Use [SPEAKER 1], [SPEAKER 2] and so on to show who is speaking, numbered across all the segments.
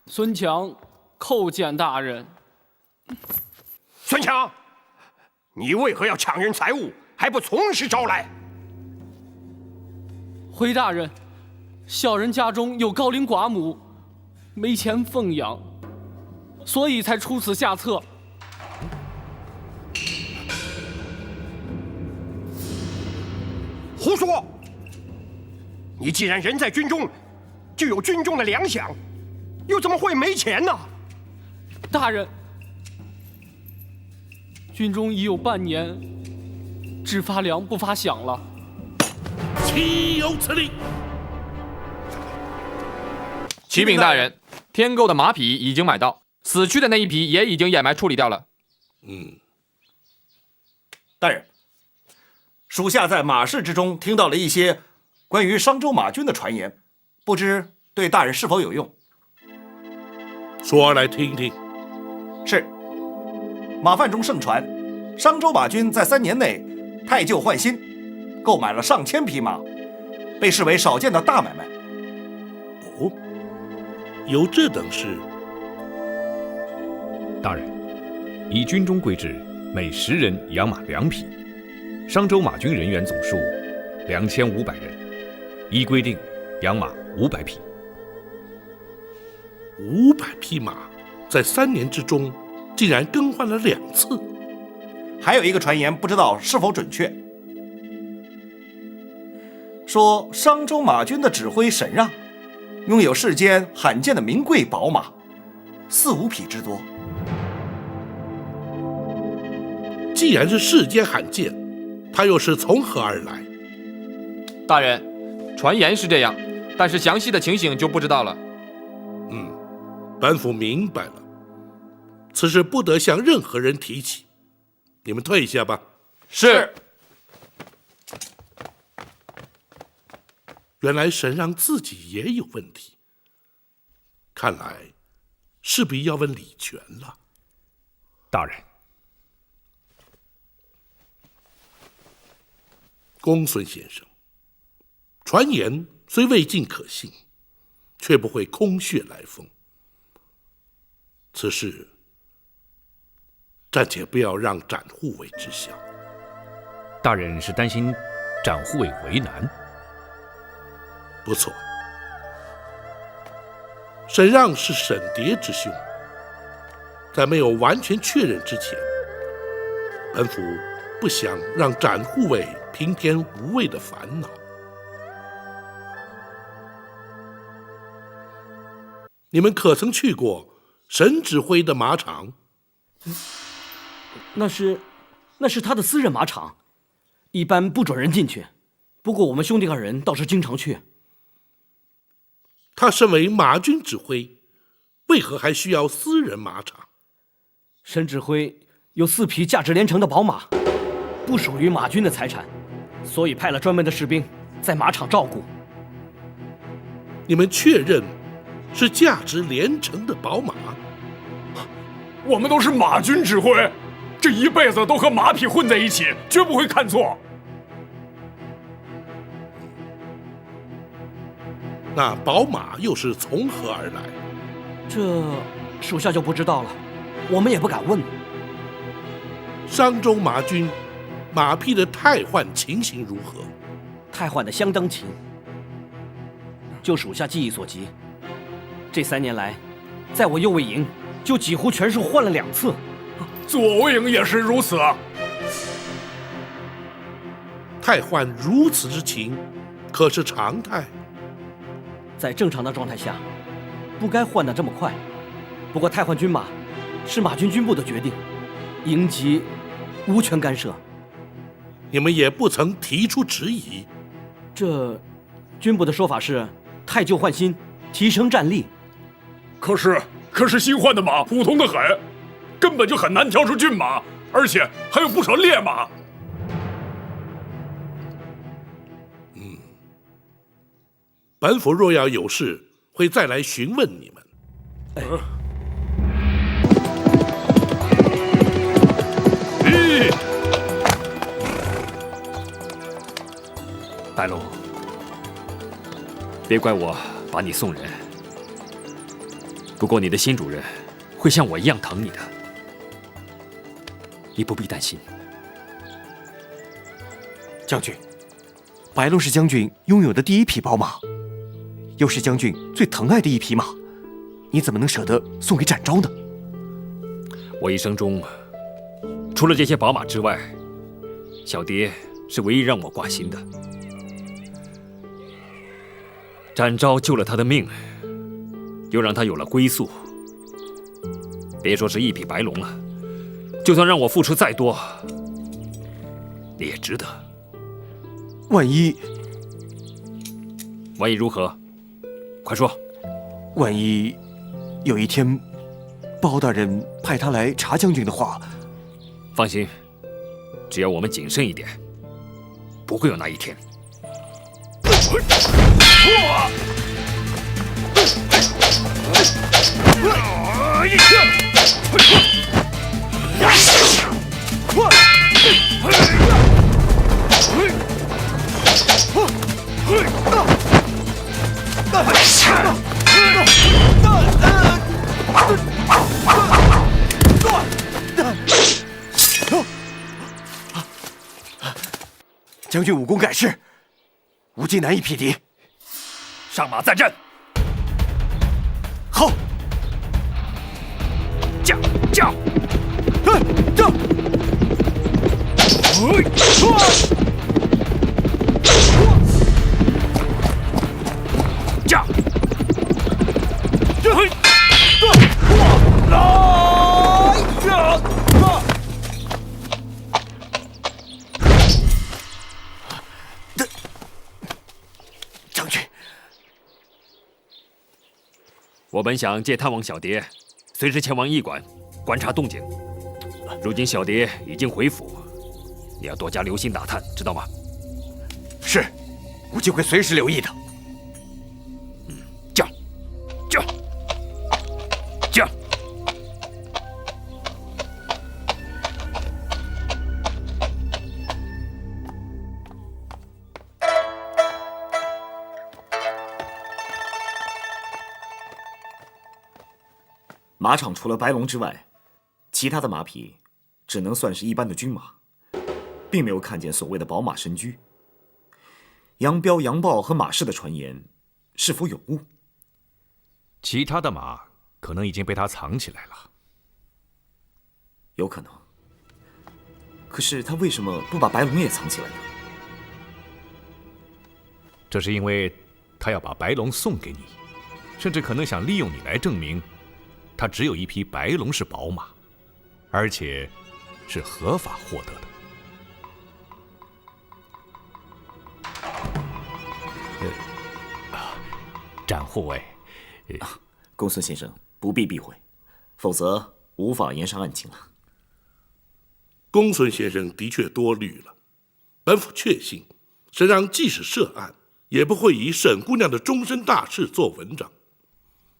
[SPEAKER 1] 孙强叩见大人。
[SPEAKER 2] 孙强，你为何要抢人财物，还不从实招来？
[SPEAKER 1] 回大人，小人家中有高龄寡母，没钱奉养，所以才出此下策。
[SPEAKER 2] 胡说！你既然人在军中，就有军中的粮饷，又怎么会没钱呢？
[SPEAKER 1] 大人，军中已有半年，只发粮不发饷了。
[SPEAKER 3] 岂有此理！
[SPEAKER 4] 启禀大人，添购的马匹已经买到，死去的那一匹也已经掩埋处理掉了。
[SPEAKER 5] 大人，属下在马市之中听到了一些关于商州马军的传言，不知对大人是否有用？
[SPEAKER 3] 说来听听。
[SPEAKER 5] 是，马贩中盛传，商州马军在3年内汰旧换新，购买了上千匹马，被视为少见的大买卖。
[SPEAKER 3] 哦，有这等事？
[SPEAKER 6] 大人，依军中规制，每10人养马2匹。商州马军人员总数2500人，依规定养马500匹。
[SPEAKER 3] 500匹马，在3年之中，竟然更换了2次。
[SPEAKER 5] 还有一个传言，不知道是否准确，说商州马军的指挥沈让，拥有世间罕见的名贵宝马4、5匹之多。
[SPEAKER 3] 既然是世间罕见，他又是从何而来？
[SPEAKER 4] 大人，传言是这样，但是详细的情形就不知道了。
[SPEAKER 3] 本府明白了，此事不得向任何人提起。你们退下吧。
[SPEAKER 4] 是。
[SPEAKER 3] 原来沈让自己也有问题，看来势必要问李全了。
[SPEAKER 6] 大人，
[SPEAKER 3] 公孙先生，传言虽未尽可信，却不会空穴来风。此事暂且不要让展护卫知晓。
[SPEAKER 6] 大人是担心展护卫为难。
[SPEAKER 3] 不错，沈让是沈蝶之兄，在没有完全确认之前，本府不想让展护卫平添无谓的烦恼。你们可曾去过沈指挥的马场？
[SPEAKER 7] 那是他的私人马场，一般不准人进去。不过我们兄弟2人倒是经常去。
[SPEAKER 3] 他身为马军指挥，为何还需要私人马场？
[SPEAKER 7] 沈指挥有4匹价值连城的宝马，不属于马军的财产，所以派了专门的士兵在马场照顾。
[SPEAKER 3] 你们确认是价值连城的宝马？
[SPEAKER 8] 我们都是马军指挥，这一辈子都和马匹混在一起，绝不会看错。
[SPEAKER 3] 那宝马又是从何而来？
[SPEAKER 7] 这属下就不知道了，我们也不敢问。
[SPEAKER 3] 商州马军马匹的汰换情形如何？
[SPEAKER 7] 汰换的相当勤。就属下记忆所及，这3年来，在我右卫营就几乎全数换了2次。
[SPEAKER 8] 左卫营也是如此。
[SPEAKER 3] 汰换如此之勤，可是常态？
[SPEAKER 7] 在正常的状态下，不该换得这么快。不过汰换军马是马军军部的决定，营级无权干涉。
[SPEAKER 3] 你们也不曾提出质疑？
[SPEAKER 7] 这军部的说法是汰旧换新，提升战力。
[SPEAKER 8] 可是新换的马普通的很，根本就很难挑出骏马，而且还有不少烈马。
[SPEAKER 3] 本府若要有事，会再来询问你们。
[SPEAKER 8] 白龙，
[SPEAKER 9] 路，别怪我把你送人。不过你的新主人会像我一样疼你的，你不必担心。
[SPEAKER 2] 将军，白龙是将军拥有的第一匹宝马，又是将军最疼爱的一匹马，你怎么能舍得送给展昭呢？
[SPEAKER 9] 我一生中，除了这些宝马之外，小蝶是唯一让我挂心的。展昭救了他的命，又让他有了归宿。别说是一匹白龙了，就算让我付出再多，你也值得。
[SPEAKER 2] 万一
[SPEAKER 9] 如何？快说。
[SPEAKER 2] 万一有一天，包大人派他来查将军的话，
[SPEAKER 9] 放心，只要我们谨慎一点，不会有那一天。
[SPEAKER 2] 将军武功盖世，无忌难以匹敌。
[SPEAKER 8] 上马再战。
[SPEAKER 2] 好，
[SPEAKER 8] 驾！
[SPEAKER 2] 驾！将军，
[SPEAKER 9] 我本想借探望小蝶，随时前往驿馆观察动静。如今小蝶已经回府，你要多加留心打探，知道吗？
[SPEAKER 2] 是，无忌会随时留意的。
[SPEAKER 8] 驾！
[SPEAKER 10] 马场除了白龙之外，其他的马匹只能算是一般的军马，并没有看见所谓的宝马神驹。杨彪、杨豹和马氏的传言是否有误？
[SPEAKER 6] 其他的马可能已经被他藏起来了。
[SPEAKER 10] 有可能。可是他为什么不把白龙也藏起来呢？
[SPEAKER 6] 这是因为他要把白龙送给你，甚至可能想利用你来证明他只有一匹白龙是宝马，而且是合法获得的。展护卫，
[SPEAKER 10] 公孙先生不必避讳，否则无法言上案情了。
[SPEAKER 3] 公孙先生的确多虑了，本府确信，沈让即使涉案，也不会以沈姑娘的终身大事做文章，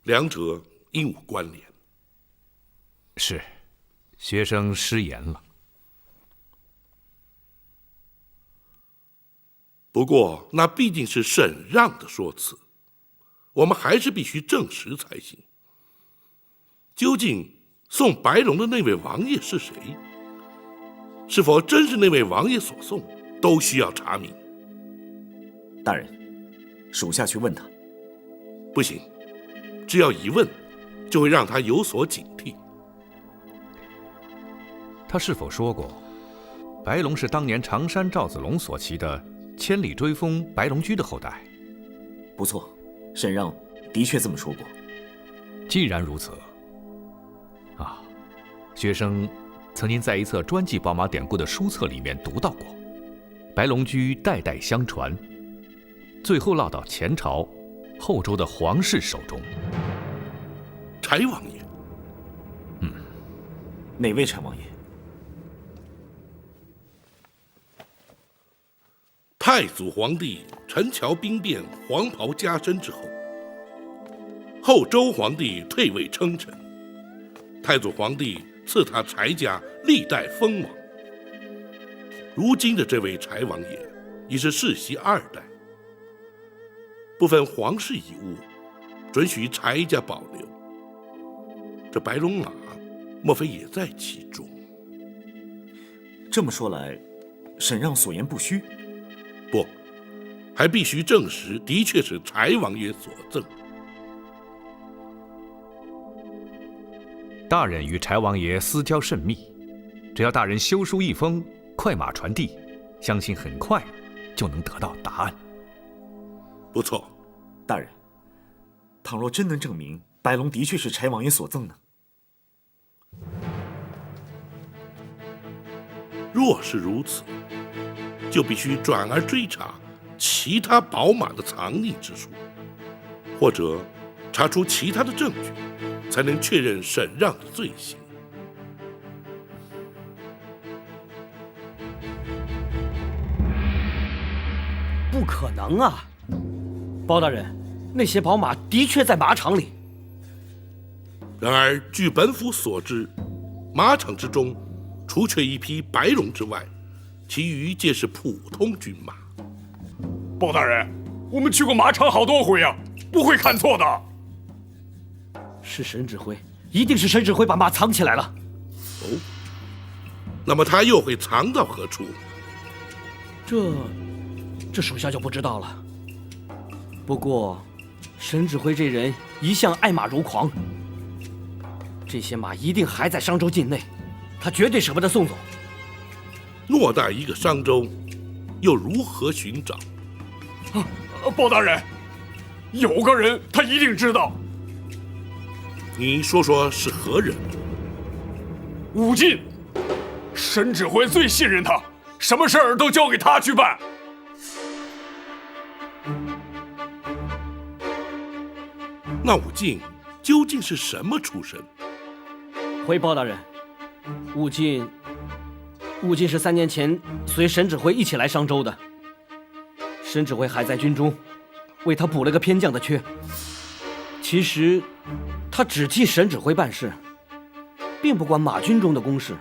[SPEAKER 3] 两者应无关联。
[SPEAKER 6] 是，学生失言了。
[SPEAKER 3] 不过那毕竟是沈让的说辞，我们还是必须证实才行。究竟送白龙的那位王爷是谁？是否真是那位王爷所送，都需要查明。
[SPEAKER 10] 大人，属下去问他。
[SPEAKER 3] 不行，只要一问，就会让他有所警惕。
[SPEAKER 6] 他是否说过，白龙是当年常山赵子龙所骑的千里追风白龙驹的后代？
[SPEAKER 10] 不错，沈让的确这么说过。
[SPEAKER 6] 既然如此，学生曾经在一册专记宝马典故的书册里面读到过，白龙驹代代相传，最后落到前朝后周的皇室手中。
[SPEAKER 3] 柴王爷？
[SPEAKER 10] 哪位柴王爷？
[SPEAKER 3] 太祖皇帝陈桥兵变，黄袍加身之后，后周皇帝退位称臣，太祖皇帝赐他柴家历代封王。如今的这位柴王爷已是世袭2代，部分皇室遗物准许柴家保留，这白龙马莫非也在其中？
[SPEAKER 10] 这么说来，沈让所言不虚。
[SPEAKER 3] 不，还必须证实的确是柴王爷所赠。
[SPEAKER 6] 大人与柴王爷私交甚密，只要大人修书一封，快马传递，相信很快就能得到答案。
[SPEAKER 3] 不错，
[SPEAKER 10] 大人，倘若真能证明白龙的确是柴王爷所赠呢？
[SPEAKER 3] 若是如此，就必须转而追查其他宝马的藏匿之处，或者查出其他的证据，才能确认沈让的罪行。
[SPEAKER 7] 不可能啊！包大人，那些宝马的确在马场里。
[SPEAKER 3] 然而，据本府所知，马场之中除却一匹白龙之外，其余皆是普通军马。
[SPEAKER 8] 包大人，我们去过马场好多回啊，不会看错的。
[SPEAKER 7] 是沈指挥，一定是沈指挥把马藏起来了。
[SPEAKER 3] 哦，那么他又会藏到何处？
[SPEAKER 7] 这属下就不知道了。不过，沈指挥这人一向爱马如狂，这些马一定还在商州境内，他绝对舍不得送走。
[SPEAKER 3] 偌大一个商州，又如何寻找？
[SPEAKER 8] 包大人，有个人他一定知道。
[SPEAKER 3] 你说说是何人？
[SPEAKER 8] 武进，沈指挥最信任他，什么事儿都交给他去办。
[SPEAKER 3] 那武进究竟是什么出身？
[SPEAKER 7] 回包大人，武进是3年前随沈指挥一起来商州的。沈指挥还在军中，为他补了个偏将的缺。其实，他只替沈指挥办事，并不管马军中的公事。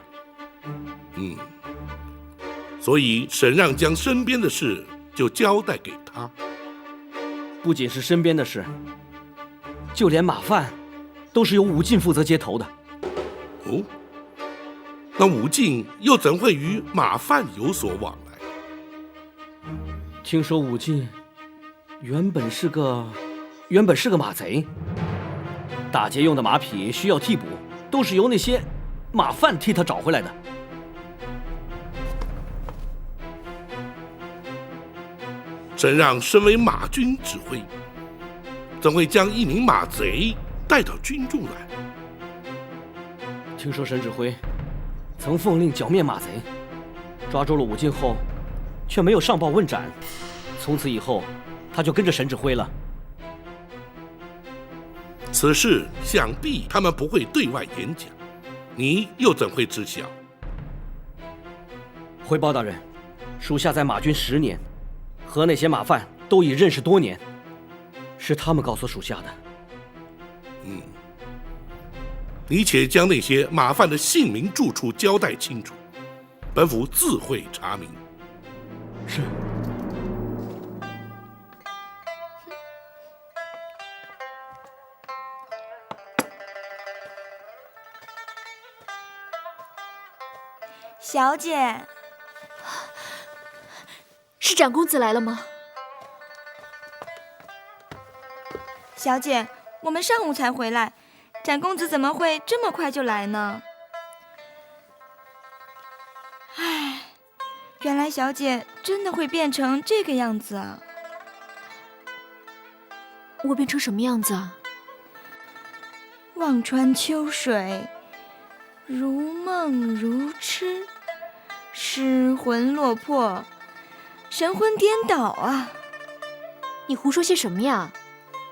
[SPEAKER 3] 所以沈让将身边的事就交代给他。
[SPEAKER 7] 不仅是身边的事，就连马贩都是由武进负责接头的。
[SPEAKER 3] 哦，那武进又怎会与马贩有所往来？
[SPEAKER 7] 听说武进原本是个马贼，打劫用的马匹需要替补，都是由那些马贩替他找回来的。
[SPEAKER 3] 沈让身为马军指挥，怎会将一名马贼带到军中来？
[SPEAKER 7] 听说沈指挥曾奉令剿灭马贼，抓住了武进后，却没有上报问斩。从此以后，他就跟着沈指挥了。
[SPEAKER 3] 此事想必他们不会对外演讲，你又怎会知晓？
[SPEAKER 7] 回包大人，属下在马军10年，和那些马贩都已认识多年，是他们告诉属下的。
[SPEAKER 3] 你且将那些马贩的姓名住处交代清楚，本府自会查明。
[SPEAKER 7] 是。
[SPEAKER 11] 小姐，
[SPEAKER 12] 是展公子来了吗？
[SPEAKER 11] 小姐，我们上午才回来，展公子怎么会这么快就来呢？唉，原来小姐真的会变成这个样子啊！
[SPEAKER 12] 我变成什么样子啊？
[SPEAKER 11] 望穿秋水，如梦如痴，失魂落魄，神魂颠倒啊！
[SPEAKER 12] 你胡说些什么呀？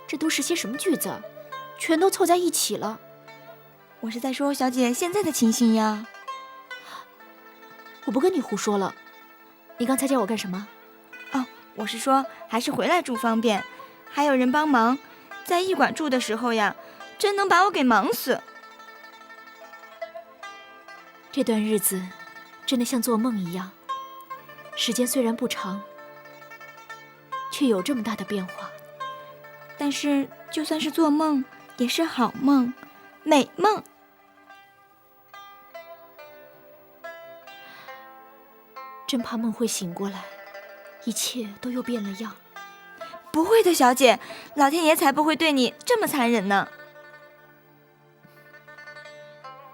[SPEAKER 12] 这都是些什么句子？全都凑在一起了。
[SPEAKER 11] 我是在说小姐现在的情形呀。
[SPEAKER 12] 我不跟你胡说了。你刚才叫我干什么？
[SPEAKER 11] 哦，我是说还是回来住方便，还有人帮忙。在驿馆住的时候呀，真能把我给忙死。
[SPEAKER 12] 这段日子真的像做梦一样，时间虽然不长，却有这么大的变化。
[SPEAKER 11] 但是就算是做梦，也是好梦，美梦。
[SPEAKER 12] 真怕梦会醒过来，一切都又变了样。
[SPEAKER 11] 不会的，小姐，老天爷才不会对你这么残忍呢。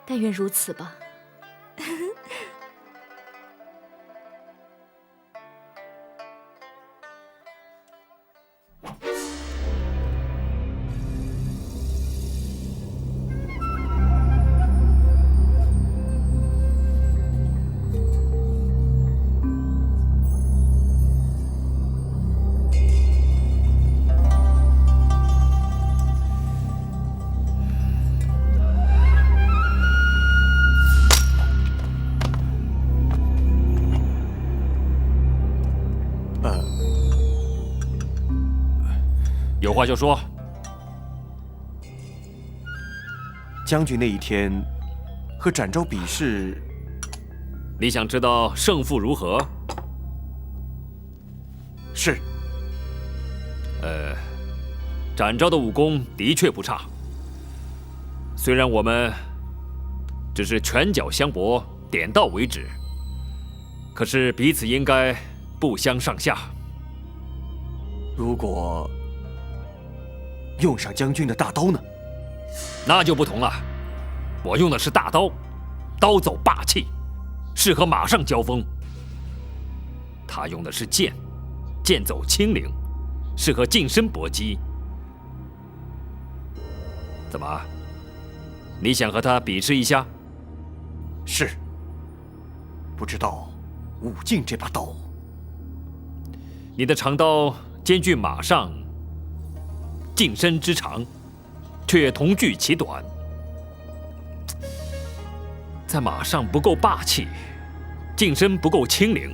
[SPEAKER 12] 但愿如此吧。
[SPEAKER 9] 有话就说。
[SPEAKER 2] 将军那一天和展昭比试，
[SPEAKER 9] 你想知道胜负如何？
[SPEAKER 2] 是。
[SPEAKER 9] 展昭的武功的确不差，虽然我们只是拳脚相搏，点到为止，可是彼此应该不相上下。
[SPEAKER 2] 如果用上将军的大刀呢？
[SPEAKER 9] 那就不同了，我用的是大刀，刀走霸气，适合马上交锋。他用的是剑，剑走轻灵，适合近身搏击。怎么？你想和他比试一下？
[SPEAKER 2] 是。不知道武进这把刀，
[SPEAKER 9] 你的长刀兼具马上近身之长，却同具其短，在马上不够霸气，近身不够轻灵，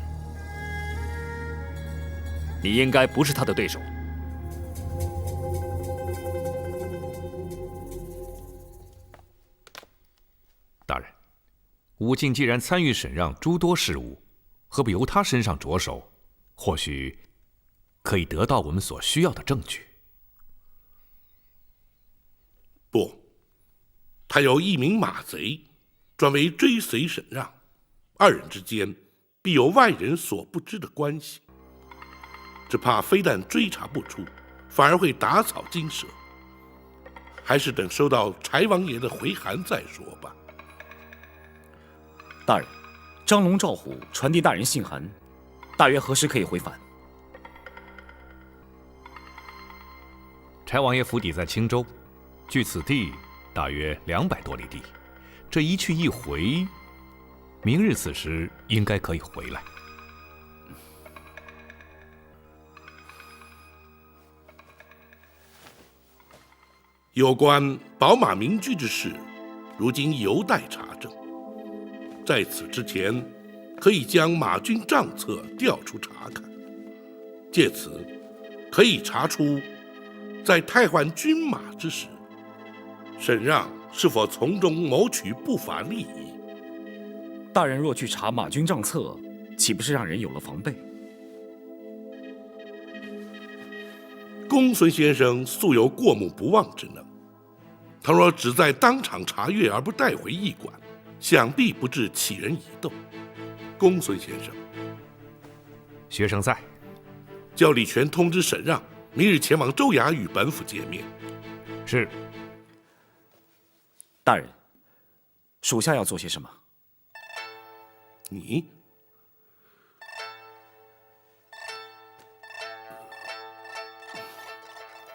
[SPEAKER 9] 你应该不是他的对手。
[SPEAKER 6] 大人，武进既然参与审让诸多事务，何不由他身上着手？或许可以得到我们所需要的证据。
[SPEAKER 3] 不，他有一名马贼，专为追随沈让，二人之间必有外人所不知的关系。只怕非但追查不出，反而会打草惊蛇。还是等收到柴王爷的回函再说吧。
[SPEAKER 10] 大人，张龙赵虎传递大人信函，大约何时可以回返？
[SPEAKER 6] 柴王爷府邸在青州，距此地大约200多里地。这一去一回，明日此时应该可以回来。
[SPEAKER 3] 有关宝马民居之事，如今犹待查证。在此之前，可以将马军账册调出查看，借此可以查出，在汰换军马之时，沈让是否从中谋取不法利益。
[SPEAKER 10] 大人若去查马军账册，岂不是让人有了防备？
[SPEAKER 3] 公孙先生素有过目不忘之能，倘若只在当场查阅而不带回驿馆，想必不致起人疑窦。公孙先生，
[SPEAKER 6] 学生在。
[SPEAKER 3] 叫李全通知沈让，明日前往州衙与本府见面。
[SPEAKER 6] 是。
[SPEAKER 10] 大人，属下要做些什么？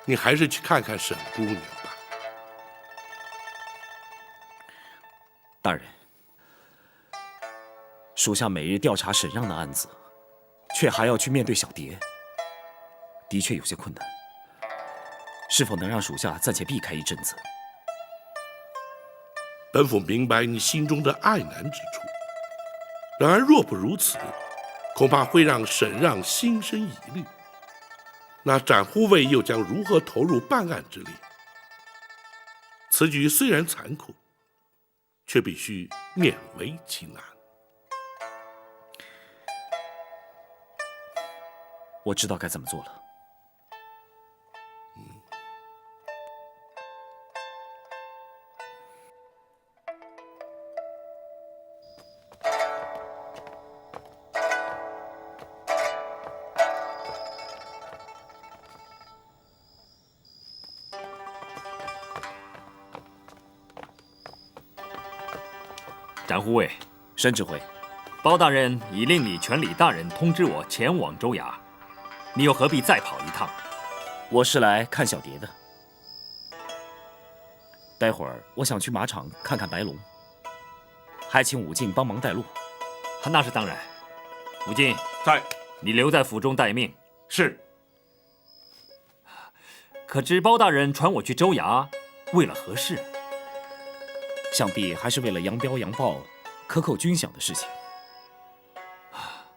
[SPEAKER 3] 你还是去看看沈姑娘吧。
[SPEAKER 10] 大人，属下每日调查沈让的案子，却还要去面对小蝶，的确有些困难。是否能让属下暂且避开一阵子？
[SPEAKER 3] 本府明白你心中的爱难之处，然而若不如此，恐怕会让沈让心生疑虑。那展护卫又将如何投入办案之列？此举虽然残酷，却必须勉为其难。
[SPEAKER 10] 我知道该怎么做了。
[SPEAKER 9] 展护卫，
[SPEAKER 10] 申指挥，
[SPEAKER 9] 包大人已令李全礼大人通知我前往州衙，你又何必再跑一趟？
[SPEAKER 10] 我是来看小蝶的。待会儿我想去马场看看白龙，还请武进帮忙带路。
[SPEAKER 9] 那是当然。武进
[SPEAKER 5] 在，
[SPEAKER 9] 你留在府中待命。
[SPEAKER 5] 是。
[SPEAKER 9] 可知包大人传我去州衙，为了何事？
[SPEAKER 10] 想必还是为了扬标扬报、克扣军饷的事情。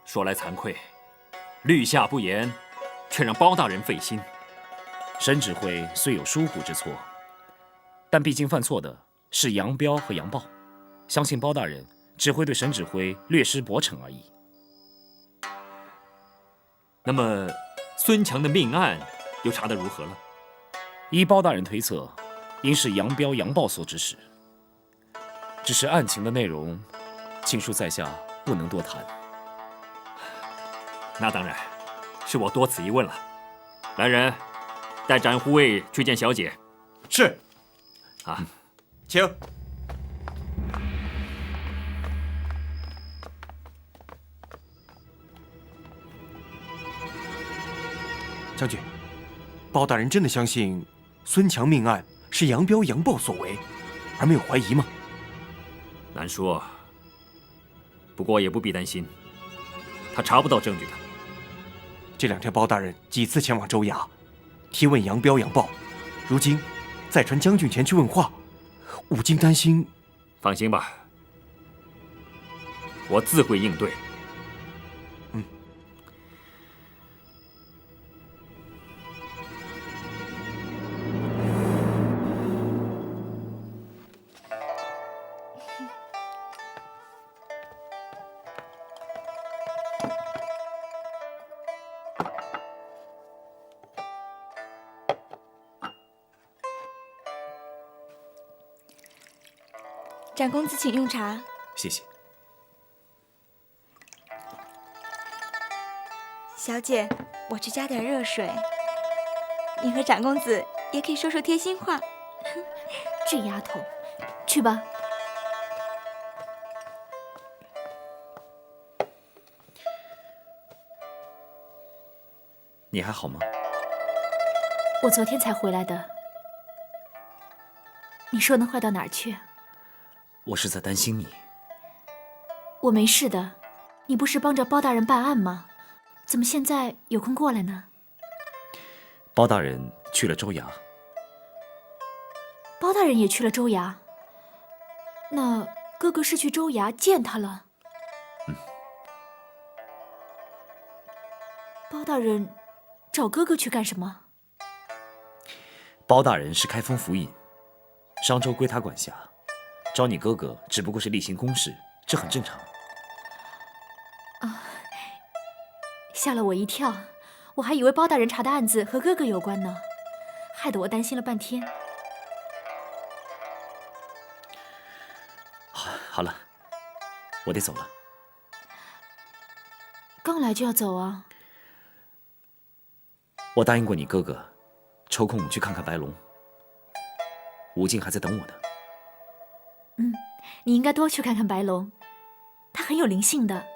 [SPEAKER 9] 说来惭愧，律下不严，却让包大人费心。
[SPEAKER 10] 沈指挥虽有疏忽之错，但毕竟犯错的是扬标和扬报，相信包大人只会对沈指挥略施薄惩而已。
[SPEAKER 9] 那么，孙强的命案又查得如何了？
[SPEAKER 10] 依包大人推测，应是扬标扬报所指使。只是案情的内容，请恕在下不能多谈。
[SPEAKER 9] 那当然，是我多此一问了。来人，带展护卫去见小姐。
[SPEAKER 2] 是。
[SPEAKER 9] 啊，
[SPEAKER 2] 请。将军，包大人真的相信孙强命案是扬标扬报所为，而没有怀疑吗？
[SPEAKER 9] 难说，不过也不必担心，他查不到证据的。
[SPEAKER 2] 这2天包大人几次前往州衙，提问扬标扬报，如今再传将军前去问话，武进担心。
[SPEAKER 9] 放心吧，我自会应对。
[SPEAKER 11] 展公子，请用茶。
[SPEAKER 10] 谢谢。
[SPEAKER 11] 小姐，我去加点热水。您和展公子也可以说说贴心话。
[SPEAKER 12] 这丫头，去吧。
[SPEAKER 10] 你还好吗？
[SPEAKER 12] 我昨天才回来的。你说能坏到哪儿去？
[SPEAKER 10] 我是在担心你。
[SPEAKER 12] 我没事的，你不是帮着包大人办案吗？怎么现在有空过来呢？
[SPEAKER 10] 包大人去了州衙。
[SPEAKER 12] 包大人也去了州衙？那哥哥是去州衙见他了？包大人找哥哥去干什么？
[SPEAKER 10] 包大人是开封府尹，商州归他管辖。找你哥哥只不过是例行公事，这很正常。
[SPEAKER 12] 啊，吓了我一跳，我还以为包大人查的案子和哥哥有关呢，害得我担心了半天。
[SPEAKER 10] 好了，我得走了。
[SPEAKER 12] 刚来就要走啊？
[SPEAKER 10] 我答应过你哥哥，抽空去看看白龙。武进还在等我呢。
[SPEAKER 12] 你应该多去看看白龙，他很有灵性的。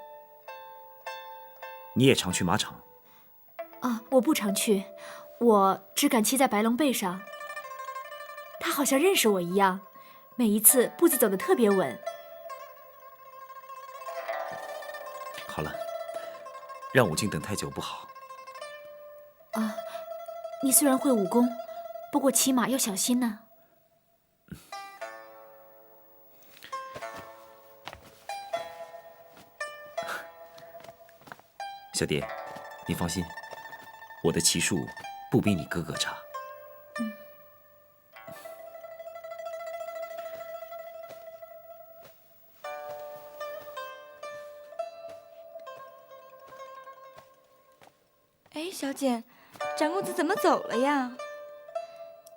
[SPEAKER 10] 你也常去马场？
[SPEAKER 12] 啊，我不常去，我只敢骑在白龙背上。他好像认识我一样，每一次步子走得特别稳。
[SPEAKER 10] 好了，让武进等太久不好。
[SPEAKER 12] 啊，你虽然会武功，不过骑马要小心呢。
[SPEAKER 10] 小蝶，你放心，我的骑术不比你哥哥差。
[SPEAKER 11] 哎，小姐，展公子怎么走了呀？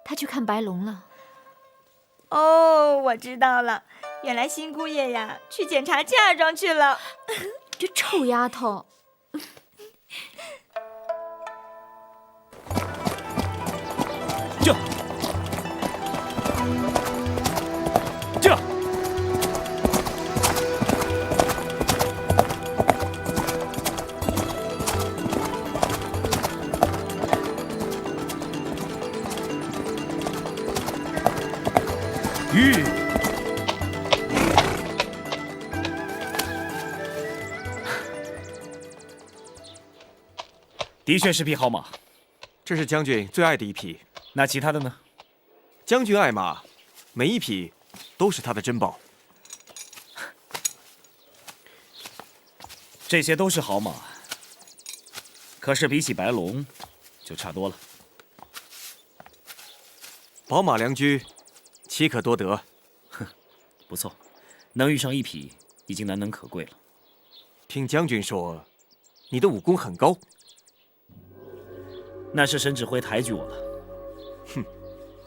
[SPEAKER 12] 他去看白龙了。
[SPEAKER 11] 哦，我知道了，原来新姑爷呀去检查嫁妆去了。
[SPEAKER 12] 这臭丫头！
[SPEAKER 10] 这的确是匹好马。
[SPEAKER 2] 这是将军最爱的一匹。
[SPEAKER 10] 那其他的呢？
[SPEAKER 2] 将军爱马，每一匹都是他的珍宝。
[SPEAKER 10] 这些都是好马，可是比起白龙，就差多了。
[SPEAKER 2] 宝马良驹，岂可多得？
[SPEAKER 10] 哼，不错，能遇上一匹已经难能可贵了。
[SPEAKER 2] 听将军说，你的武功很高。
[SPEAKER 10] 那是沈指挥抬举我了。
[SPEAKER 2] 哼，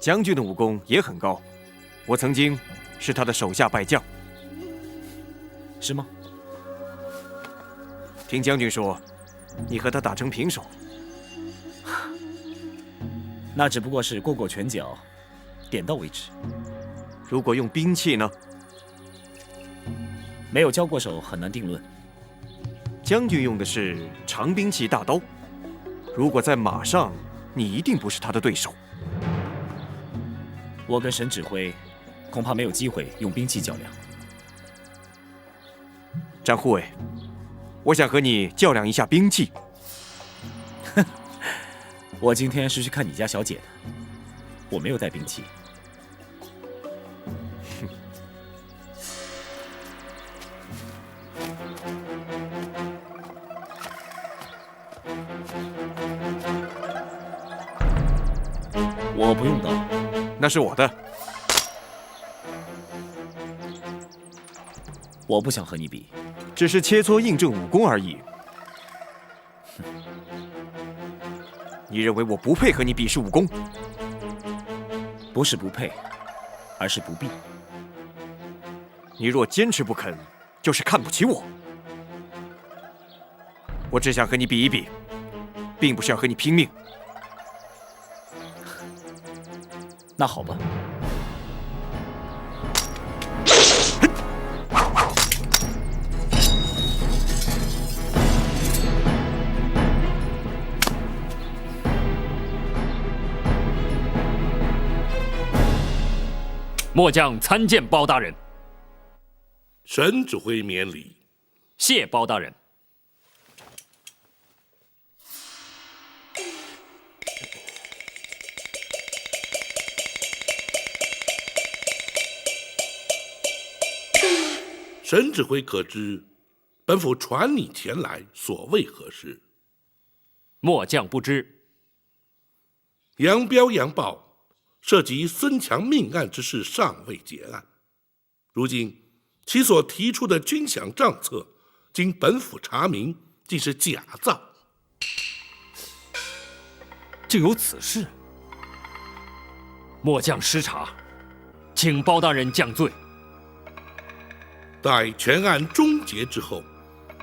[SPEAKER 2] 将军的武功也很高，我曾经是他的手下败将。
[SPEAKER 10] 是吗？
[SPEAKER 2] 听将军说，你和他打成平手。
[SPEAKER 10] 那只不过是过过拳脚，点到为止。
[SPEAKER 2] 如果用兵器呢？
[SPEAKER 10] 没有交过手，很难定论。
[SPEAKER 2] 将军用的是长兵器大刀，如果在马上，你一定不是他的对手。
[SPEAKER 10] 我跟沈指挥恐怕没有机会用兵器较量。
[SPEAKER 2] 张护卫，我想和你较量一下兵器。
[SPEAKER 10] 哼，我今天是去看你家小姐的，我没有带兵器。我不用刀，
[SPEAKER 2] 那是我的。
[SPEAKER 10] 我不想和你比，
[SPEAKER 2] 只是切磋印证武功而已。你认为我不配和你比试武功？
[SPEAKER 10] 不是不配，而是不必。
[SPEAKER 2] 你若坚持不肯，就是看不起我。我只想和你比一比，并不是要和你拼命。
[SPEAKER 10] 那好吧。
[SPEAKER 9] 末将参见包大人。
[SPEAKER 3] 沈指挥免礼。
[SPEAKER 9] 谢包大人。
[SPEAKER 3] 沈指挥可知，本府传你前来，所为何事？
[SPEAKER 9] 末将不知。
[SPEAKER 3] 杨彪、杨豹涉及孙强命案之事尚未结案，如今其所提出的军饷账册，经本府查明，竟是假造。
[SPEAKER 9] 竟有此事？末将失察，请包大人降罪。
[SPEAKER 3] 待全案终结之后，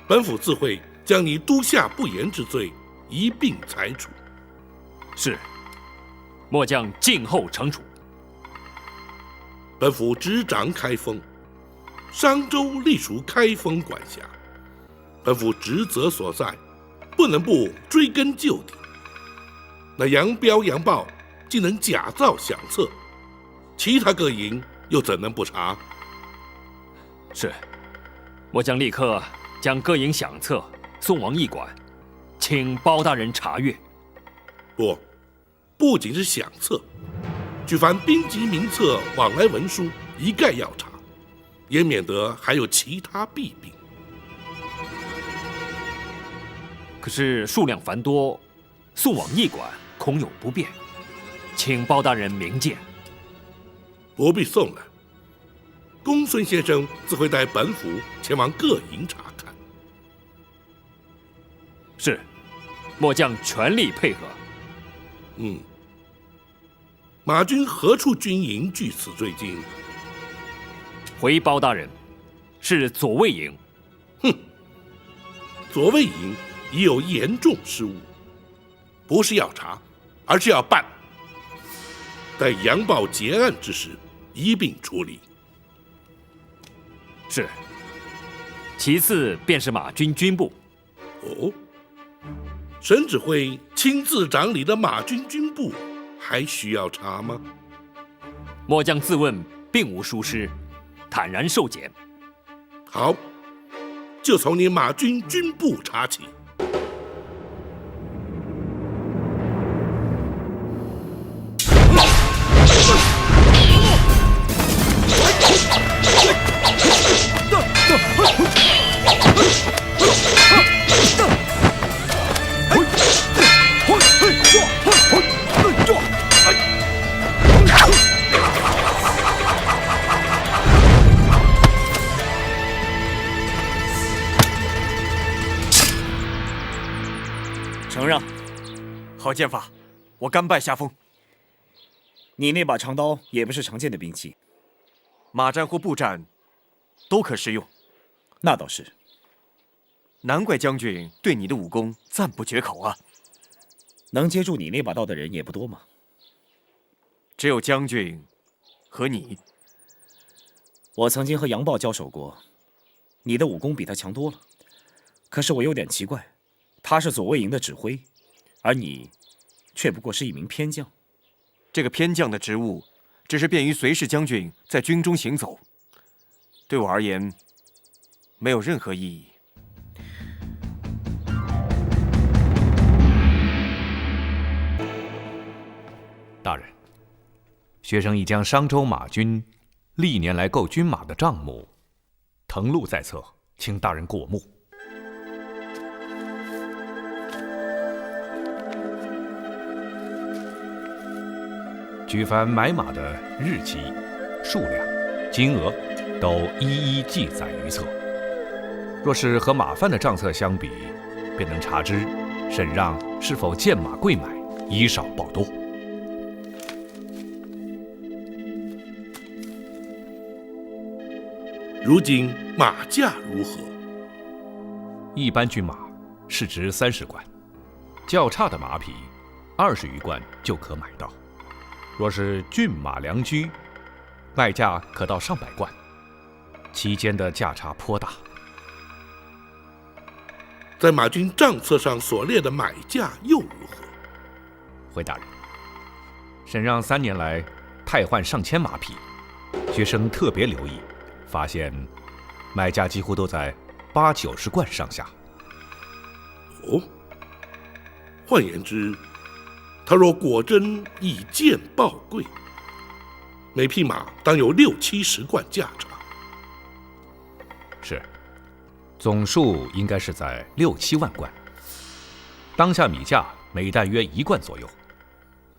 [SPEAKER 3] 本府自会将你督下不严之罪一并裁处。
[SPEAKER 9] 是，末将静候惩处。
[SPEAKER 3] 本府执掌开封，商州隶属开封管辖，本府职责所在，不能不追根究底。那杨彪、杨豹竟能假造饷册，其他各营又怎能不查？
[SPEAKER 9] 是，末将立刻将各营饷册送往驿馆，请包大人查阅。
[SPEAKER 3] 不仅是饷册，举凡兵籍名册、往来文书，一概要查，也免得还有其他弊病。
[SPEAKER 9] 可是数量繁多，送往驿馆恐有不便，请包大人明鉴。
[SPEAKER 3] 不必送来，公孙先生自会带本府前往各营查看。
[SPEAKER 9] 是，末将全力配合。
[SPEAKER 3] 马军何处军营据此追进？
[SPEAKER 9] 回包大人，是左卫营。
[SPEAKER 3] 左卫营已有严重失误，不是要查，而是要办。待杨豹结案之时，一并处理。
[SPEAKER 9] 是。其次便是马军军部。
[SPEAKER 3] 沈指挥亲自掌理的马军军部，还需要查吗？
[SPEAKER 9] 末将自问并无疏失，坦然受检。
[SPEAKER 3] 好，就从你马军军部查起。
[SPEAKER 10] 承让。
[SPEAKER 2] 好剑法，我甘拜下风。
[SPEAKER 10] 你那把长刀也不是常见的兵器，
[SPEAKER 2] 马战或步战都可适用。
[SPEAKER 10] 那倒是。
[SPEAKER 2] 难怪将军对你的武功赞不绝口啊！
[SPEAKER 10] 能接住你那把刀的人也不多嘛。
[SPEAKER 2] 只有将军和你。
[SPEAKER 10] 我曾经和杨豹交手过，你的武功比他强多了。可是我有点奇怪，他是左卫营的指挥，而你却不过是一名偏将。
[SPEAKER 2] 这个偏将的职务，只是便于随侍将军在军中行走，对我而言，没有任何意义。
[SPEAKER 6] 大人，学生已将商州马军历年来购军马的账目誊录在册，请大人过目。举凡买马的日期、数量、金额，都一一记载于册。若是和马贩的账册相比，便能查知沈让是否见马贵买，以少报多。
[SPEAKER 3] 如今马价如何？
[SPEAKER 6] 一般军马市值30贯，较差的马匹20余贯就可买到。若是骏马良驹，卖价可到上百贯，其间的价差颇大。
[SPEAKER 3] 在马军账册上所列的买价又如何？
[SPEAKER 6] 回大人，沈让3年来汰换上千马匹，学生特别留意，发现买价几乎都在80、90贯上下。
[SPEAKER 3] 哦，换言之，他若果真以贱报贵，每匹马当有60、70贯价差。
[SPEAKER 6] 是，总数应该是在6、7万贯。当下米价每担约1贯左右，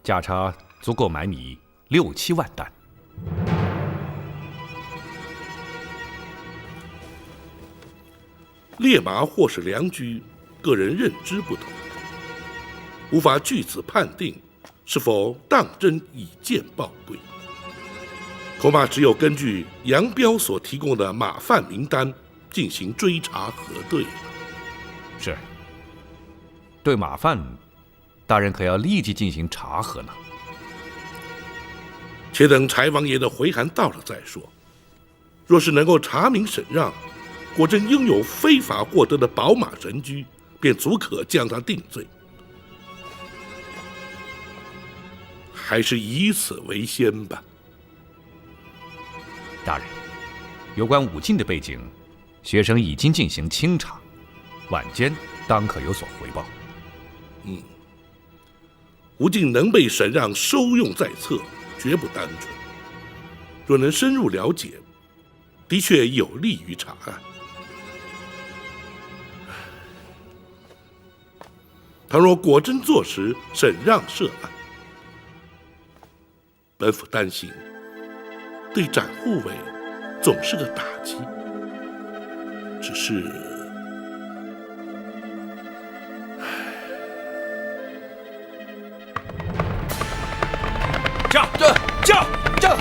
[SPEAKER 6] 价差足够买米6、7万担。
[SPEAKER 3] 猎马或是良驹，个人认知不同，无法据此判定是否当真以贱报贵。恐怕只有根据杨彪所提供的马贩名单进行追查核对了。
[SPEAKER 6] 是。对马贩，大人可要立即进行查核呢？
[SPEAKER 3] 且等柴王爷的回函到了再说。若是能够查明沈让果真拥有非法获得的宝马神驹，便足可将他定罪。还是以此为先吧。
[SPEAKER 6] 大人，有关武进的背景，学生已经进行清查，晚间当可有所回报。
[SPEAKER 3] 武进能被沈让收用在册，绝不单纯。若能深入了解，的确有利于查案。倘若果真坐实沈让涉案，本府担心对展护卫总是个打击。只是
[SPEAKER 8] 驾驾驾驾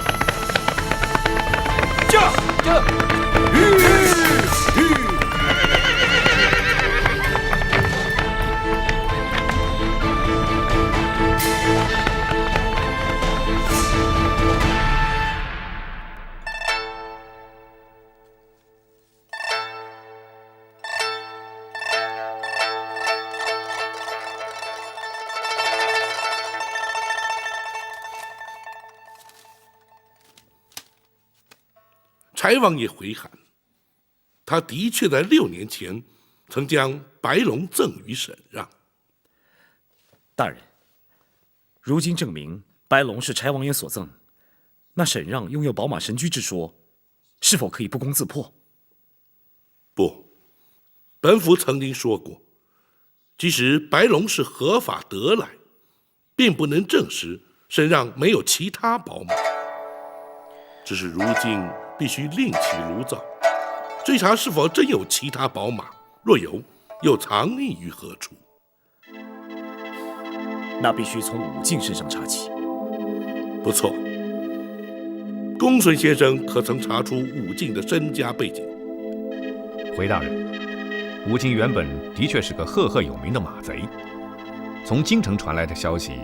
[SPEAKER 8] 驾驾！
[SPEAKER 3] 柴王爷回函，他的确在6年前曾将白龙赠予沈让。
[SPEAKER 10] 大人，如今证明白龙是柴王爷所赠，那沈让拥有宝马神驹之说，是否可以不攻自破？
[SPEAKER 3] 不，本府曾经说过，即使白龙是合法得来，并不能证实沈让没有其他宝马。只是如今必须另起炉灶，追查是否真有其他宝马，若有，又藏匿于何处。
[SPEAKER 10] 那必须从武进身上查起。
[SPEAKER 3] 不错，公孙先生可曾查出武进的身家背景？
[SPEAKER 6] 回大人，武进原本的确是个赫赫有名的马贼。从京城传来的消息，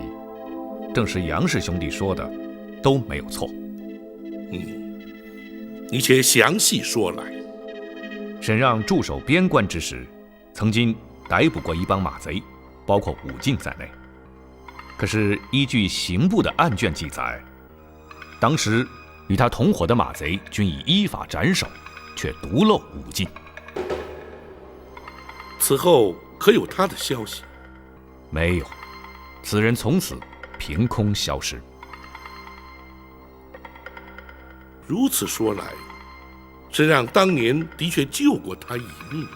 [SPEAKER 6] 正是杨氏兄弟说的，都没有错。
[SPEAKER 3] 你且详细说来。
[SPEAKER 6] 沈让驻守边关之时，曾经逮捕过一帮马贼，包括武进在内。可是依据刑部的案卷记载，当时与他同伙的马贼均已依法斩首，却独漏武进。
[SPEAKER 3] 此后可有他的消息？
[SPEAKER 6] 没有，此人从此凭空消失。
[SPEAKER 3] 如此说来，沈让当年的确救过他一命。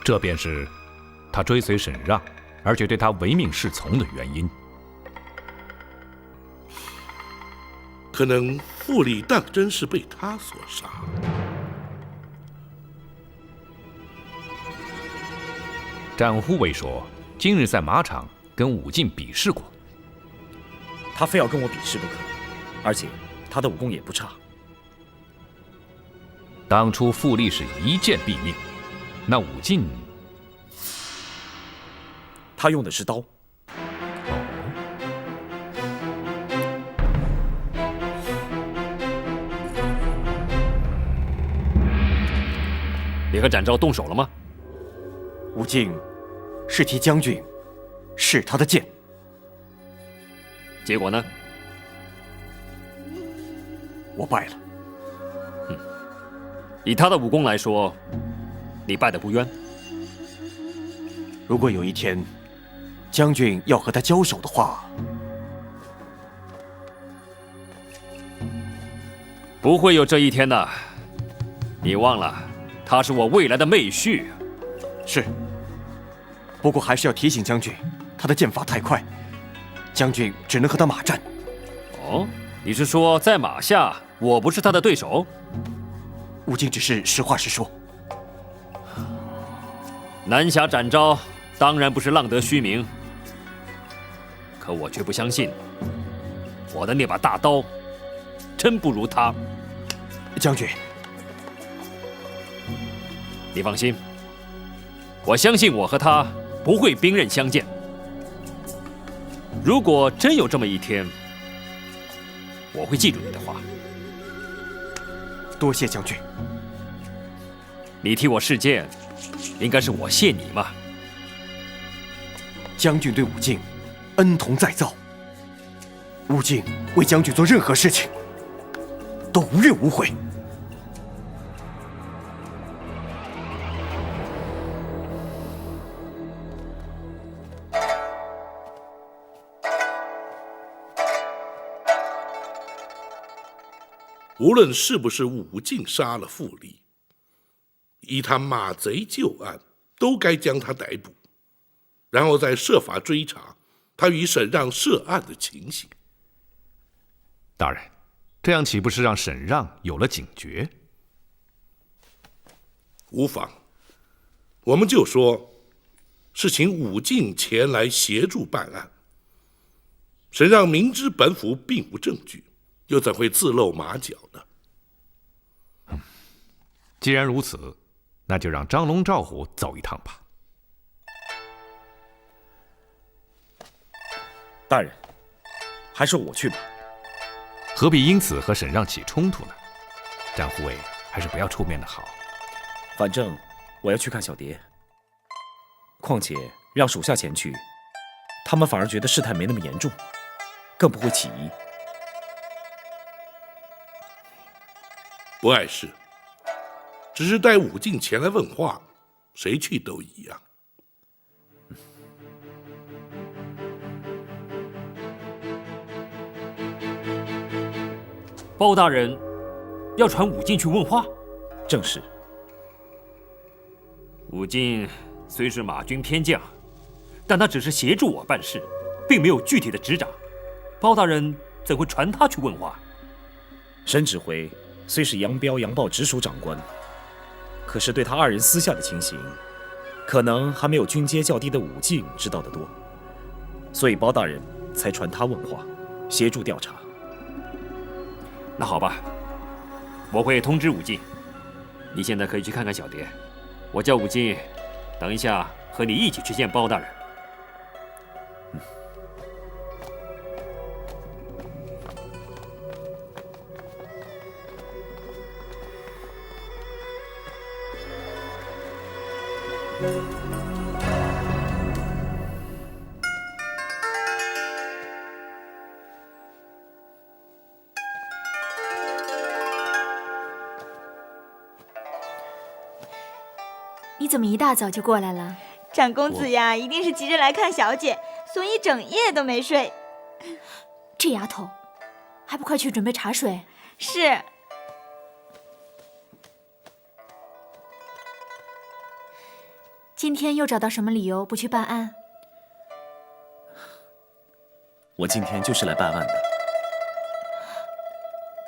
[SPEAKER 6] 这便是他追随沈让，而且对他唯命是从的原因。
[SPEAKER 3] 可能傅立当真是被他所杀。
[SPEAKER 6] 战护卫说，今日在马场跟武进比试过。
[SPEAKER 10] 他非要跟我比试不可，而且他的武功也不差。
[SPEAKER 6] 当初傅立是一剑毙命，那武进，
[SPEAKER 10] 他用的是刀。
[SPEAKER 9] 你和展昭动手了吗？
[SPEAKER 2] 武进是替将军试他的剑，
[SPEAKER 9] 结果呢？
[SPEAKER 2] 我败了。
[SPEAKER 9] 以他的武功来说，你败得不冤。
[SPEAKER 2] 如果有一天将军要和他交手的话，
[SPEAKER 9] 不会有这一天的。你忘了，他是我未来的妹婿。
[SPEAKER 2] 是。不过还是要提醒将军，他的剑法太快，将军只能和他马战。
[SPEAKER 9] 哦，你是说在马下我不是他的对手？
[SPEAKER 2] 武进只是实话实说。
[SPEAKER 9] 南侠展昭当然不是浪得虚名，可我却不相信，我的那把大刀真不如他。
[SPEAKER 2] 将军，
[SPEAKER 9] 你放心，我相信我和他不会兵刃相见。如果真有这么一天，我会记住你的话。
[SPEAKER 2] 多谢将军。
[SPEAKER 9] 你替我试剑，应该是我谢你嘛。
[SPEAKER 2] 将军对武进恩同再造，武进为将军做任何事情都无怨无悔。
[SPEAKER 3] 无论是不是武进杀了傅立，以他马贼旧案，都该将他逮捕，然后再设法追查他与沈让涉案的情形。
[SPEAKER 6] 大人，这样岂不是让沈让有了警觉？
[SPEAKER 3] 无妨，我们就说是请武进前来协助办案。沈让明知本府并无证据，又怎会自露马脚呢？
[SPEAKER 6] 既然如此，那就让张龙、赵虎走一趟吧。
[SPEAKER 10] 大人，还是我去吧。
[SPEAKER 6] 何必因此和沈让起冲突呢？战护卫还是不要出面的好。
[SPEAKER 10] 反正我要去看小蝶，况且让属下前去，他们反而觉得事态没那么严重，更不会起疑。
[SPEAKER 3] 不碍事，只是带武进前来问话，谁去都一样。
[SPEAKER 9] 包大人要传武进去问话？
[SPEAKER 10] 正是。
[SPEAKER 9] 武进虽是马军偏将，但他只是协助我办事，并没有具体的执掌。包大人怎会传他去问话？
[SPEAKER 10] 沈指挥虽是杨彪、杨豹直属长官，可是对他二人私下的情形，可能还没有军阶较低的武进知道得多，所以包大人才传他问话，协助调查。
[SPEAKER 9] 那好吧，我会通知武进。你现在可以去看看小蝶，我叫武进，等一下和你一起去见包大人。
[SPEAKER 12] 你怎么一大早就过来了？
[SPEAKER 11] 长公子呀，一定是急着来看小姐，所以整夜都没睡。
[SPEAKER 12] 这丫头，还不快去准备茶水？
[SPEAKER 11] 是。
[SPEAKER 12] 今天又找到什么理由不去办案？
[SPEAKER 10] 我今天就是来办案的。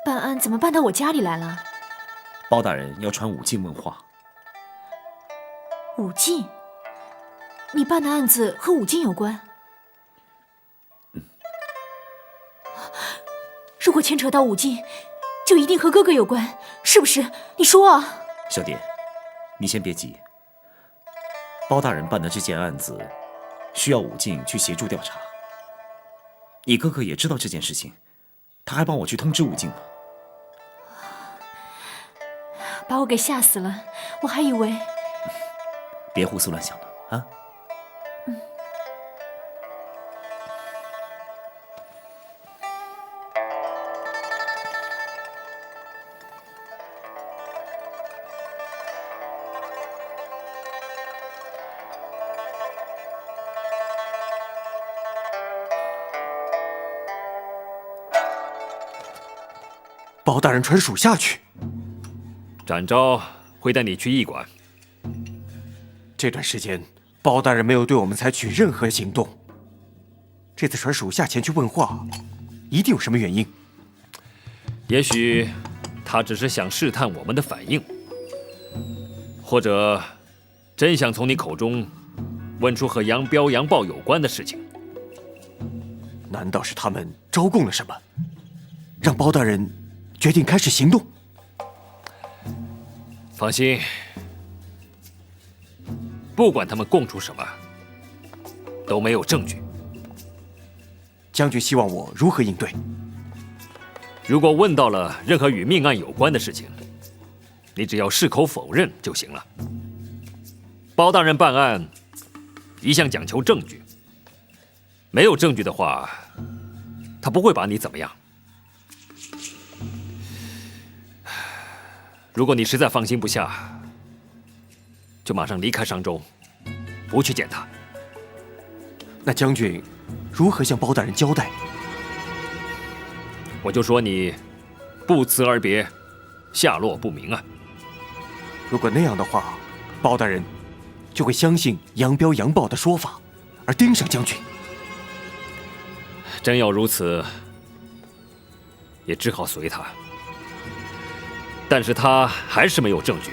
[SPEAKER 12] 办案怎么办到我家里来了？
[SPEAKER 10] 包大人要传武进问话。
[SPEAKER 12] 武进？你办的案子和武进有关？如果牵扯到武进，就一定和哥哥有关，是不是？你说啊。
[SPEAKER 10] 小蝶，你先别急。包大人办的这件案子，需要武进去协助调查。你哥哥也知道这件事情，他还帮我去通知武进呢。
[SPEAKER 12] 把我给吓死了，我还以为……
[SPEAKER 10] 别胡思乱想了啊！
[SPEAKER 2] 包大人传属下去。
[SPEAKER 9] 展昭会带你去驿馆。
[SPEAKER 2] 这段时间，包大人没有对我们采取任何行动。这次传属下前去问话，一定有什么原因。
[SPEAKER 9] 也许他只是想试探我们的反应，或者真想从你口中问出和杨彪、杨豹有关的事情。
[SPEAKER 2] 难道是他们招供了什么，让包大人决定开始行动？
[SPEAKER 9] 放心，不管他们供出什么，都没有证据。
[SPEAKER 2] 将军希望我如何应对？
[SPEAKER 9] 如果问到了任何与命案有关的事情，你只要矢口否认就行了。包大人办案一向讲求证据，没有证据的话，他不会把你怎么样。如果你实在放心不下，就马上离开商州，不去见他。
[SPEAKER 2] 那将军如何向包大人交代？
[SPEAKER 9] 我就说你不辞而别，下落不明啊。
[SPEAKER 2] 如果那样的话，包大人就会相信杨彪、杨豹的说法，而盯上将军。
[SPEAKER 9] 真要如此，也只好随他。但是他还是没有证据。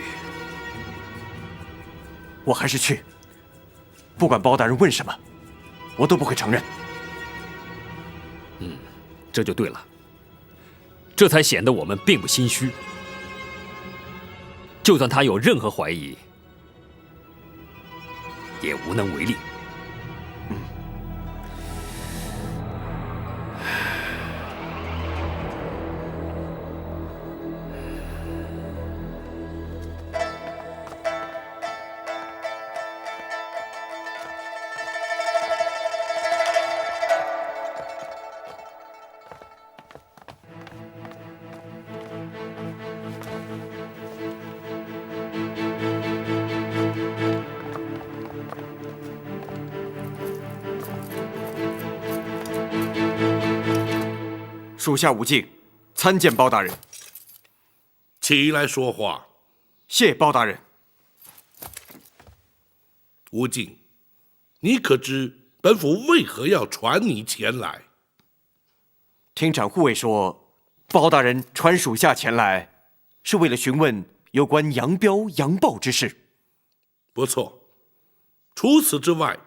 [SPEAKER 2] 我还是去，不管包大人问什么，我都不会承认。
[SPEAKER 9] 这就对了，这才显得我们并不心虚。就算他有任何怀疑，也无能为力。
[SPEAKER 2] 属下武进参见包大人。
[SPEAKER 3] 起来说话。
[SPEAKER 2] 谢包大人。
[SPEAKER 3] 武进，你可知本府为何要传你前来？
[SPEAKER 2] 听展护卫说，包大人传属下前来，是为了询问有关杨彪、杨豹之事。
[SPEAKER 3] 不错，除此之外，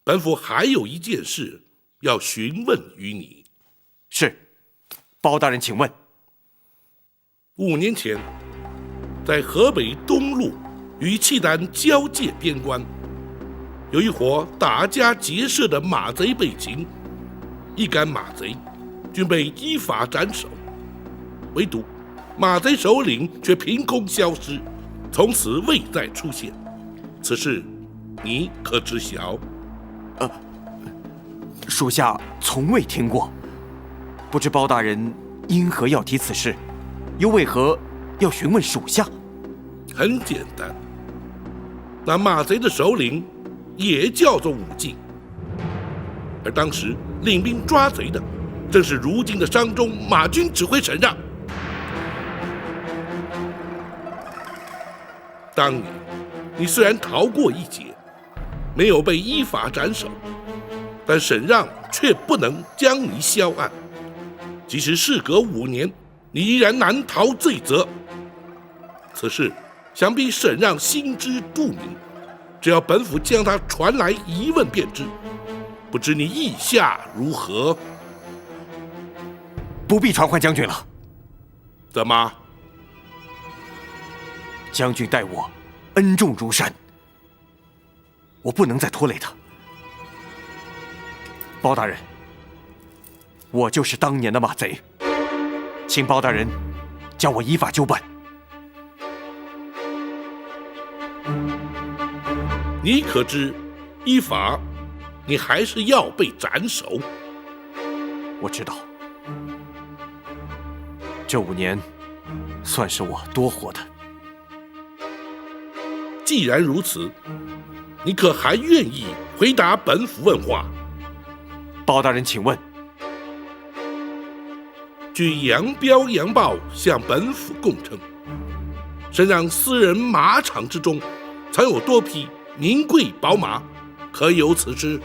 [SPEAKER 3] 本府还有一件事要询问于你。
[SPEAKER 2] 是，包大人请问。
[SPEAKER 3] 5年前，在河北东路与契丹交界边关，有一伙打家劫舍的马贼被擒，一干马贼均被依法斩首，唯独马贼首领却凭空消失，从此未再出现。此事你可知晓？
[SPEAKER 2] 属下从未听过，不知包大人因何要提此事，又为何要询问属下？
[SPEAKER 3] 很简单，那马贼的首领也叫做武进，而当时领兵抓贼的正是如今的商州马军指挥沈让。当年你虽然逃过一劫，没有被依法斩首，但沈让却不能将你销案。即使事隔5年，你依然难逃罪责。此事想必沈让心知肚明，只要本府将他传来一问便知。不知你意下如何？
[SPEAKER 2] 不必传唤将军了。
[SPEAKER 3] 怎么？
[SPEAKER 2] 将军待我恩重如山，我不能再拖累他。包大人，我就是当年的马贼，请包大人将我依法就办。
[SPEAKER 3] 你可知，依法，你还是要被斩首。
[SPEAKER 2] 我知道，这5年，算是我多活的。
[SPEAKER 3] 既然如此，你可还愿意回答本府问话？
[SPEAKER 2] 包大人，请问。
[SPEAKER 3] 据杨彪、杨豹向本府供称，沈让私人马场之中藏有多匹名贵宝马，可有此事？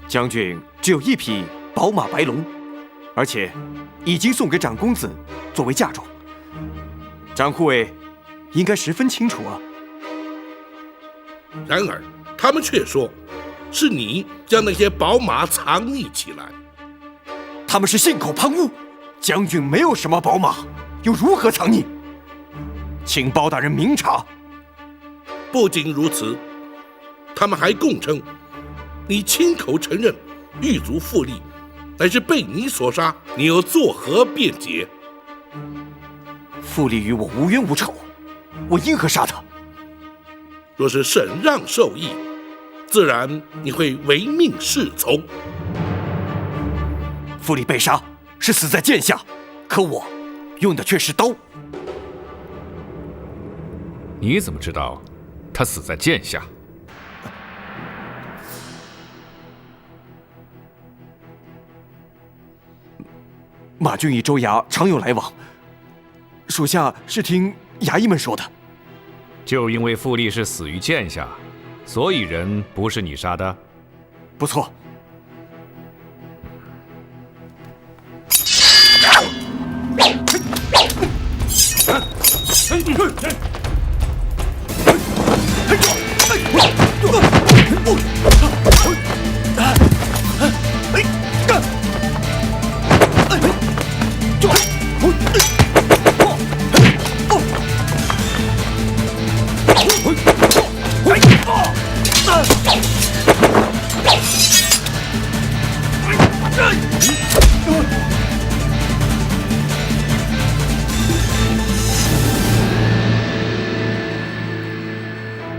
[SPEAKER 2] 将军只有1匹宝马白龙，而且已经送给长公子作为嫁妆。长护卫应该十分清楚啊。
[SPEAKER 3] 然而他们却说，是你将那些宝马藏匿起来。
[SPEAKER 2] 他们是信口喷雾，将军没有什么宝马，又如何藏匿？请包大人明察。
[SPEAKER 3] 不仅如此，他们还供称，你亲口承认狱卒傅立乃是被你所杀，你又作何辩解？
[SPEAKER 2] 傅立与我无冤无仇，我因何杀他？
[SPEAKER 3] 若是沈让授意，自然你会唯命是从。
[SPEAKER 2] 傅立被杀是死在剑下，可我用的却是刀。
[SPEAKER 6] 你怎么知道他死在剑下？
[SPEAKER 2] 马军与州衙常有来往，属下是听衙役们说的。
[SPEAKER 6] 就因为傅立是死于剑下，所以人不是你杀的？
[SPEAKER 2] 不错。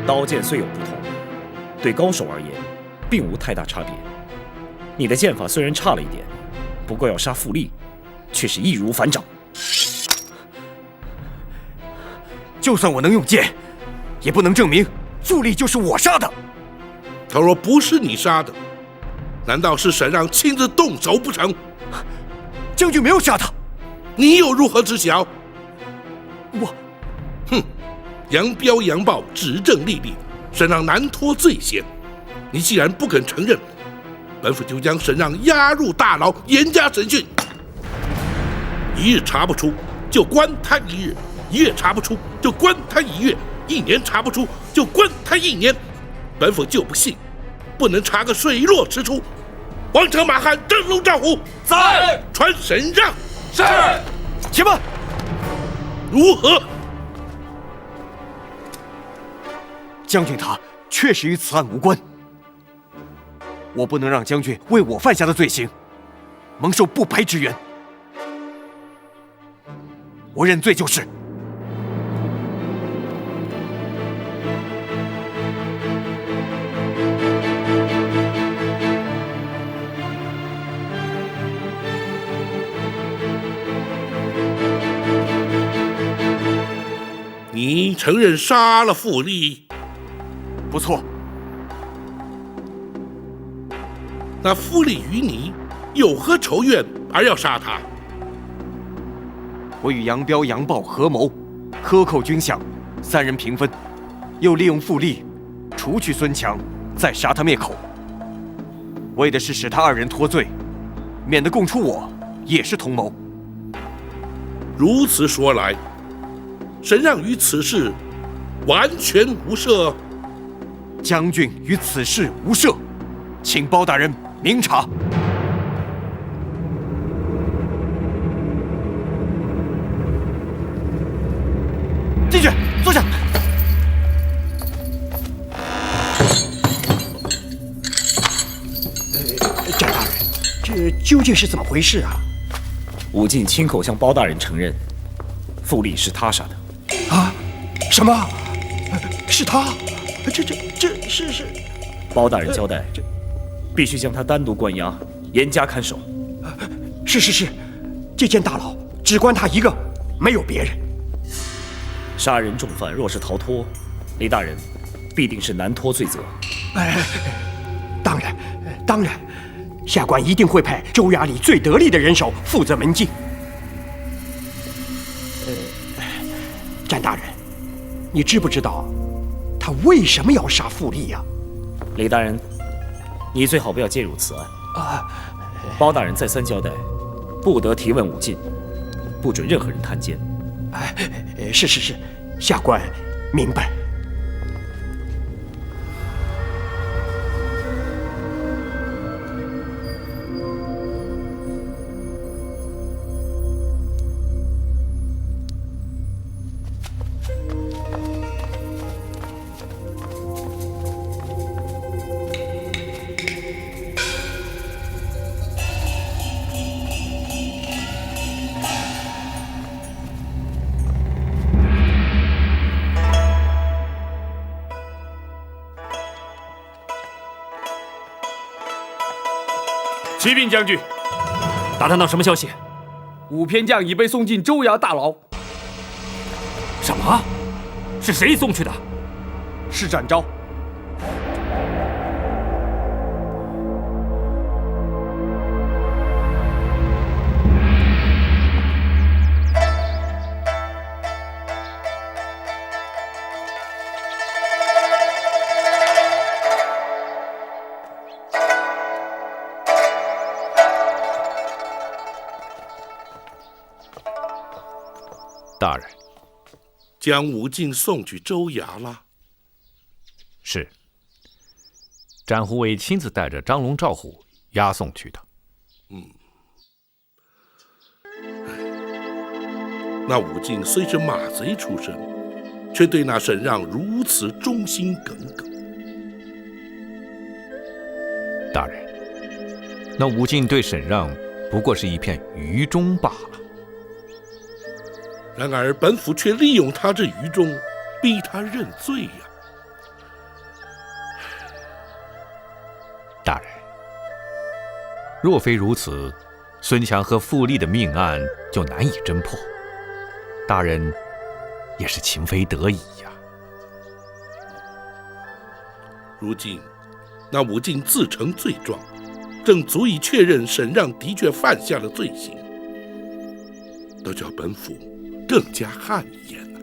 [SPEAKER 10] 刀剑虽有不同，对高手而言，并无太大差别。你的剑法虽然差了一点，不过要杀傅立，却是易如反掌。
[SPEAKER 2] 就算我能用剑，也不能证明傅立就是我杀的。
[SPEAKER 3] 他若不是你杀的，难道是沈让亲自动手不成？
[SPEAKER 2] 将军没有杀他，
[SPEAKER 3] 你又如何知晓？
[SPEAKER 2] 哼！
[SPEAKER 3] 杨彪、杨豹指证历历，沈让难脱罪嫌。你既然不肯承认，本府就将沈让押入大牢，严加审讯。1日查不出，就关他1日；1月查不出，就关他1月； 1年查不出就关他1年。本府就不信，不能查个水落石出。王城马汉灯笼照虎，
[SPEAKER 2] 在。
[SPEAKER 3] 传沈让。
[SPEAKER 2] 是。且慢。
[SPEAKER 3] 如何？
[SPEAKER 2] 将军他确实与此案无关，我不能让将军为我犯下的罪行蒙受不白之冤。我认罪就是。
[SPEAKER 3] 你承认杀了傅立？
[SPEAKER 2] 不错。
[SPEAKER 3] 那傅立与你有何仇怨而要杀他？
[SPEAKER 2] 我与杨彪、杨豹合谋，克扣军饷，3人平分，又利用傅立除去孙强，再杀他灭口，为的是使他2人脱罪，免得供出我也是同谋。
[SPEAKER 3] 如此说来，沈让于此事完全无涉。
[SPEAKER 2] 将军于此事无涉，请包大人明察。进去，坐下。
[SPEAKER 13] 展大人，这究竟是怎么回事啊？
[SPEAKER 10] 武进亲口向包大人承认，傅立是他杀的。
[SPEAKER 13] 啊？什么？是他？这是？
[SPEAKER 10] 包大人交代，必须将他单独关押，严加看守。
[SPEAKER 13] 是，这监大牢只关他一个，没有别人。
[SPEAKER 10] 杀人重犯若是逃脱，李大人必定是难脱罪责。
[SPEAKER 13] 当然，下官一定会派州衙里最得力的人手负责门禁。詹大人，你知不知道他为什么要杀傅立呀？
[SPEAKER 10] 李大人，你最好不要介入此案。包大人再三交代，不得提问武进，不准任何人探监。
[SPEAKER 13] 是，下官明白。
[SPEAKER 8] 启禀将军，
[SPEAKER 9] 打探到什么消息
[SPEAKER 1] ？5偏将已被送进州衙大牢。
[SPEAKER 9] 什么？是谁送去的？
[SPEAKER 1] 是展昭。
[SPEAKER 6] 大人，
[SPEAKER 3] 将武进送去州衙了。
[SPEAKER 6] 是，展护卫亲自带着张龙、赵虎押送去的。
[SPEAKER 3] 那武进虽是马贼出身，却对那沈让如此忠心耿耿。
[SPEAKER 6] 大人，那武进对沈让不过是一片愚忠罢了。
[SPEAKER 3] 然而本府却利用他这愚忠，逼他认罪呀。
[SPEAKER 6] 大人，若非如此，孙强和傅立的命案就难以侦破。大人也是情非得已呀。
[SPEAKER 3] 如今，那武进自成罪状，正足以确认沈让的确犯下了罪行，都叫本府更加汗颜了。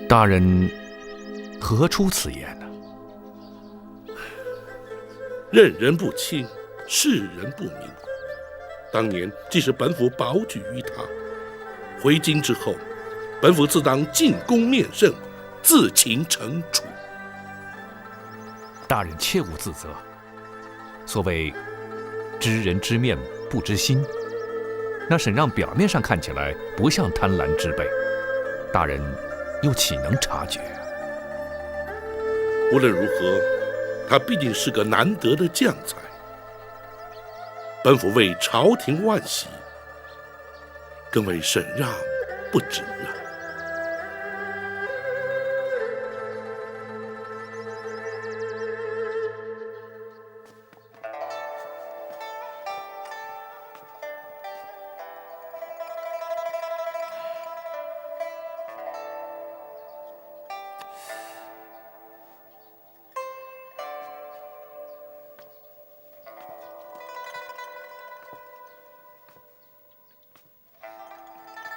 [SPEAKER 6] 大人何出此言呢？
[SPEAKER 3] 任人不清，世人不明。当年既是本府保举于他，回京之后，本府自当进宫面圣，自请惩处。
[SPEAKER 6] 大人切勿自责。所谓知人知面不知心，那沈让表面上看起来不像贪婪之辈，大人又岂能察觉？
[SPEAKER 3] 无论如何，他毕竟是个难得的将才。本府为朝廷万喜，更为沈让不值啊。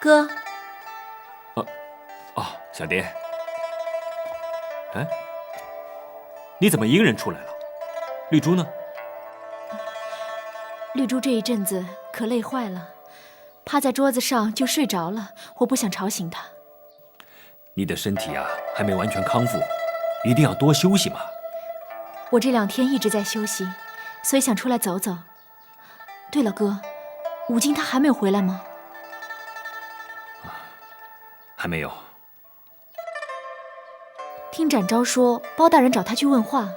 [SPEAKER 12] 哥，
[SPEAKER 9] 小蝶，哎，你怎么一个人出来了？绿珠呢？
[SPEAKER 12] 绿珠这一阵子可累坏了，趴在桌子上就睡着了，我不想吵醒她。
[SPEAKER 9] 你的身体啊还没完全康复，一定要多休息嘛。
[SPEAKER 12] 我这2天一直在休息，所以想出来走走。对了，哥，武进他还没有回来吗？
[SPEAKER 9] 还没有。
[SPEAKER 12] 听展昭说，包大人找他去问话，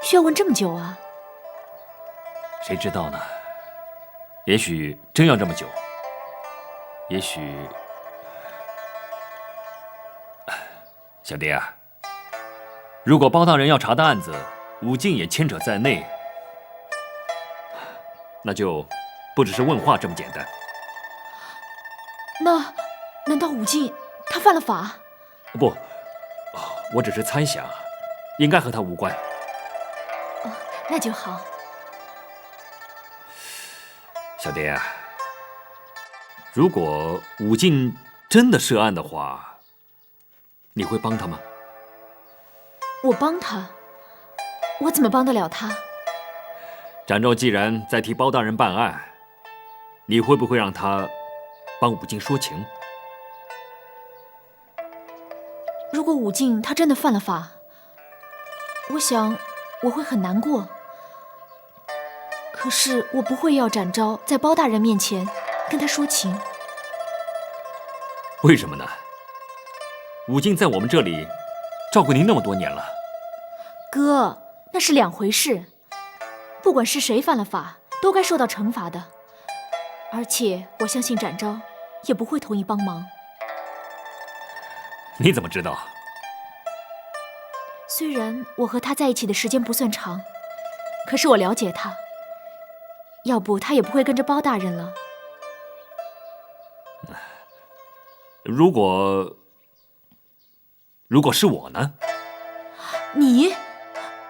[SPEAKER 12] 需要问这么久啊？
[SPEAKER 9] 谁知道呢？也许真要这么久，也许……小蝶啊，如果包大人要查的案子，武进也牵扯在内，那就不只是问话这么简单。
[SPEAKER 12] 那难道武进他犯了法？
[SPEAKER 9] 不，我只是猜想，应该和他无关。
[SPEAKER 12] 哦，那就好。
[SPEAKER 9] 小蝶啊，如果武进真的涉案的话，你会帮他吗？
[SPEAKER 12] 我帮他？我怎么帮得了他？
[SPEAKER 9] 展昭既然在替包大人办案，你会不会让他帮武进说情？
[SPEAKER 12] 如果武进他真的犯了法，我想我会很难过。可是我不会要展昭在包大人面前跟他说情。
[SPEAKER 9] 为什么呢？武进在我们这里照顾您那么多年了。
[SPEAKER 12] 哥，那是2回事。不管是谁犯了法，都该受到惩罚的。而且我相信展昭也不会同意帮忙。
[SPEAKER 9] 你怎么知道？
[SPEAKER 12] 虽然我和他在一起的时间不算长，可是我了解他，要不他也不会跟着包大人了。
[SPEAKER 9] 如果是我呢？
[SPEAKER 12] 你，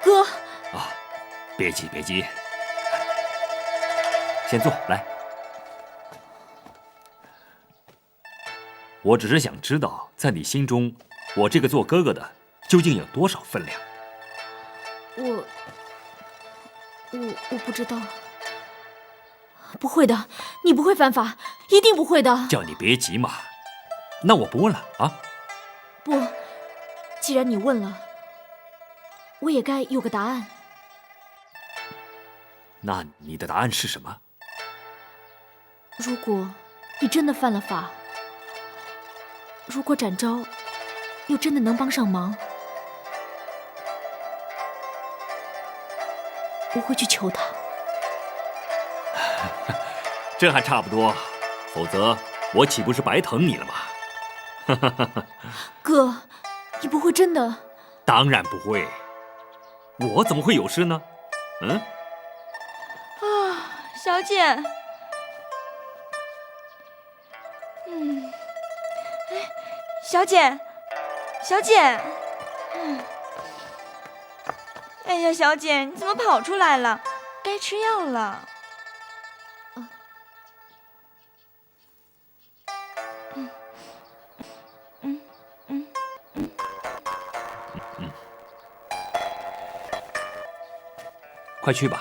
[SPEAKER 12] 哥
[SPEAKER 9] 啊，别急别急，先坐来。我只是想知道，在你心中，我这个做哥哥的究竟有多少分量？
[SPEAKER 12] 我不知道。不会的，你不会犯法，一定不会的。
[SPEAKER 9] 叫你别急嘛，那我不问了啊。
[SPEAKER 12] 不，既然你问了，我也该有个答案。
[SPEAKER 9] 那你的答案是什么？
[SPEAKER 12] 如果你真的犯了法，如果展昭又真的能帮上忙，我会去求他。
[SPEAKER 9] 这还差不多，否则我岂不是白疼你了吗？
[SPEAKER 12] 哥，你不会真的？
[SPEAKER 9] 当然不会，我怎么会有事呢？
[SPEAKER 11] 小姐，小姐，小姐，哎呀，小姐，你怎么跑出来了？该吃药了。
[SPEAKER 9] 快去吧。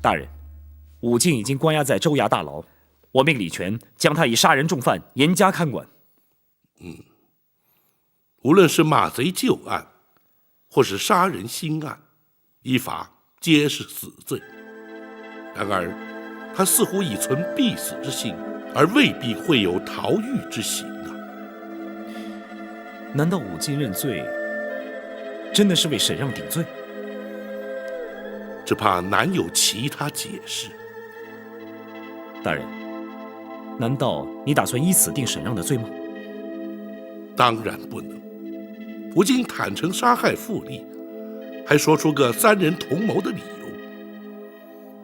[SPEAKER 10] 大人，武进已经关押在州衙大牢，我命李全将他以杀人重犯严加看管。
[SPEAKER 3] 无论是马贼旧案，或是杀人新案，依法皆是死罪。然而，他似乎已存必死之心，而未必会有逃狱之行啊！
[SPEAKER 10] 难道武进认罪，真的是为沈让顶罪？
[SPEAKER 3] 只怕难有其他解释。
[SPEAKER 10] 大人，难道你打算依此定沈让的罪吗？
[SPEAKER 3] 当然不能。武进坦诚杀害傅立，还说出个三人同谋的理由。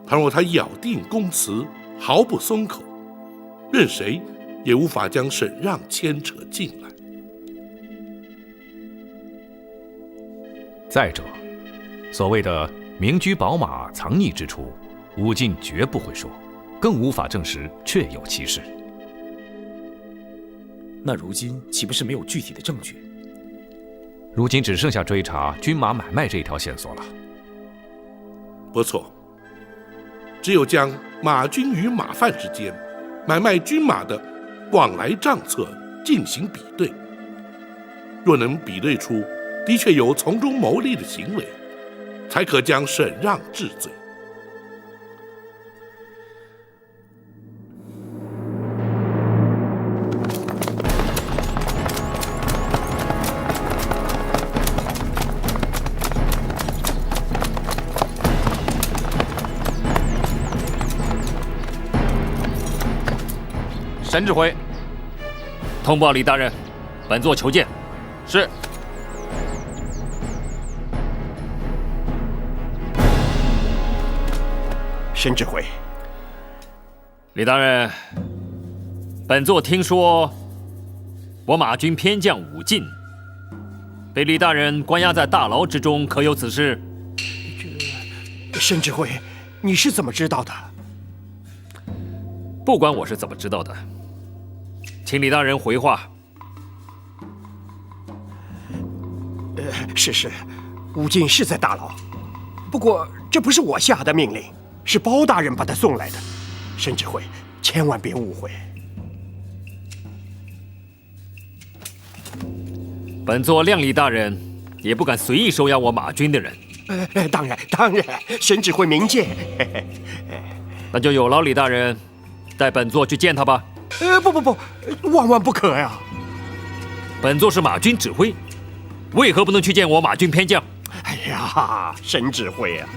[SPEAKER 3] 倘若他咬定供词，毫不松口，任谁也无法将沈让牵扯进来。
[SPEAKER 6] 再者，所谓的明车宝马藏匿之处，武进绝不会说，更无法证实确有其事。
[SPEAKER 10] 那如今岂不是没有具体的证据？
[SPEAKER 6] 如今只剩下追查军马买卖这条线索了。
[SPEAKER 3] 不错，只有将马军与马贩之间买卖军马的往来账册进行比对，若能比对出的确有从中牟利的行为，才可将沈让治罪。
[SPEAKER 4] 沈指挥，
[SPEAKER 9] 通报李大人，本座求见。
[SPEAKER 4] 是。
[SPEAKER 13] 沈指挥，
[SPEAKER 9] 李大人，本座听说我马军偏将武进被李大人关押在大牢之中，可有此事？
[SPEAKER 13] 沈指挥，你是怎么知道的？
[SPEAKER 9] 不管我是怎么知道的，请李大人回话。
[SPEAKER 13] 是，武进是在大牢，不过这不是我下的命令，是包大人把他送来的。沈指挥，千万别误会。
[SPEAKER 9] 本座谅李大人也不敢随意收押我马军的人。
[SPEAKER 13] 当然，沈指挥明鉴。
[SPEAKER 9] 那就有劳李大人带本座去见他吧。
[SPEAKER 13] 不，万万不可呀！
[SPEAKER 9] 本座是马军指挥，为何不能去见我马军偏将？
[SPEAKER 13] 哎呀，沈指挥啊，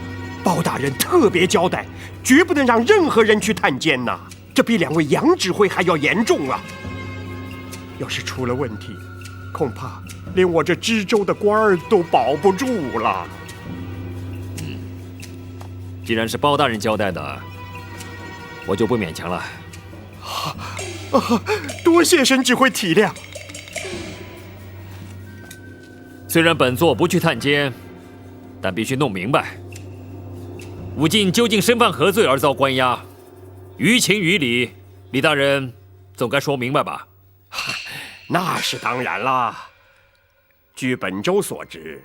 [SPEAKER 13] 包大人特别交代，绝不能让任何人去探监呐。这比2位杨指挥还要严重啊！要是出了问题，恐怕连我这知州的官儿都保不住了。
[SPEAKER 9] 既然是包大人交代的，我就不勉强了。
[SPEAKER 13] 多谢沈指挥体谅。
[SPEAKER 9] 虽然本座不去探监，但必须弄明白，武进究竟身犯何罪而遭关押，于情于理，李大人总该说明白吧？
[SPEAKER 13] 那是当然啦。据本州所知，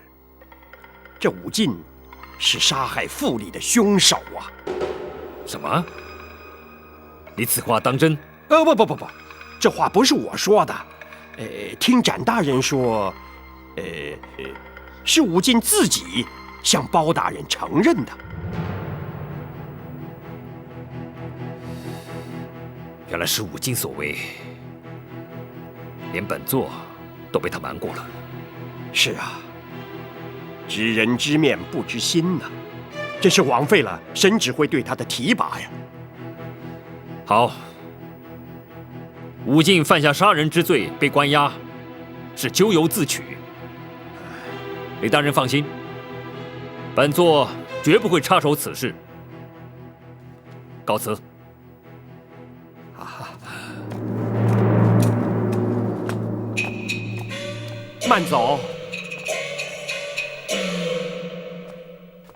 [SPEAKER 13] 这武进是杀害傅立的凶手啊！
[SPEAKER 9] 什么？你此话当真？
[SPEAKER 13] 不，这话不是我说的。听展大人说，是武进自己向包大人承认的。
[SPEAKER 9] 原来是武进所为，连本座都被他瞒过了。
[SPEAKER 13] 是啊，知人知面不知心呐，真是枉费了沈指挥对他的提拔呀。
[SPEAKER 9] 好，武进犯下杀人之罪被关押，是咎由自取。李大人放心，本座绝不会插手此事。告辞。
[SPEAKER 13] 慢走。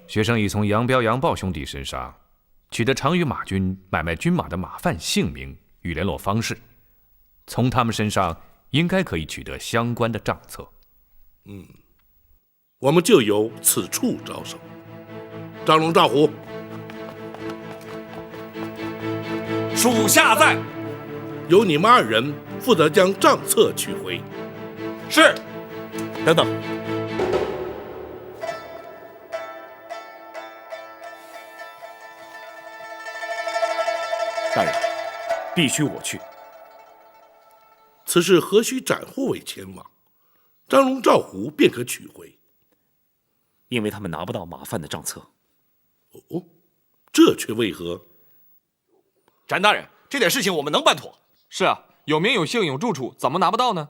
[SPEAKER 6] 学生已从杨彪、杨豹兄弟身上取得常与马军买卖军马的马贩姓名与联络方式，从他们身上应该可以取得相关的账册。
[SPEAKER 3] 我们就由此处着手。张龙、赵虎，
[SPEAKER 5] 属下在。
[SPEAKER 3] 由你们2人负责将账册取回。
[SPEAKER 5] 是。等等，
[SPEAKER 10] 大人，必须我去。
[SPEAKER 3] 此事何须展护卫前往？张龙、赵虎便可取回。
[SPEAKER 10] 因为他们拿不到马范的账册。
[SPEAKER 3] 哦，这却为何？
[SPEAKER 2] 展大人，这点事情我们能办妥。
[SPEAKER 4] 是啊，有名有姓有住处，怎么拿不到呢？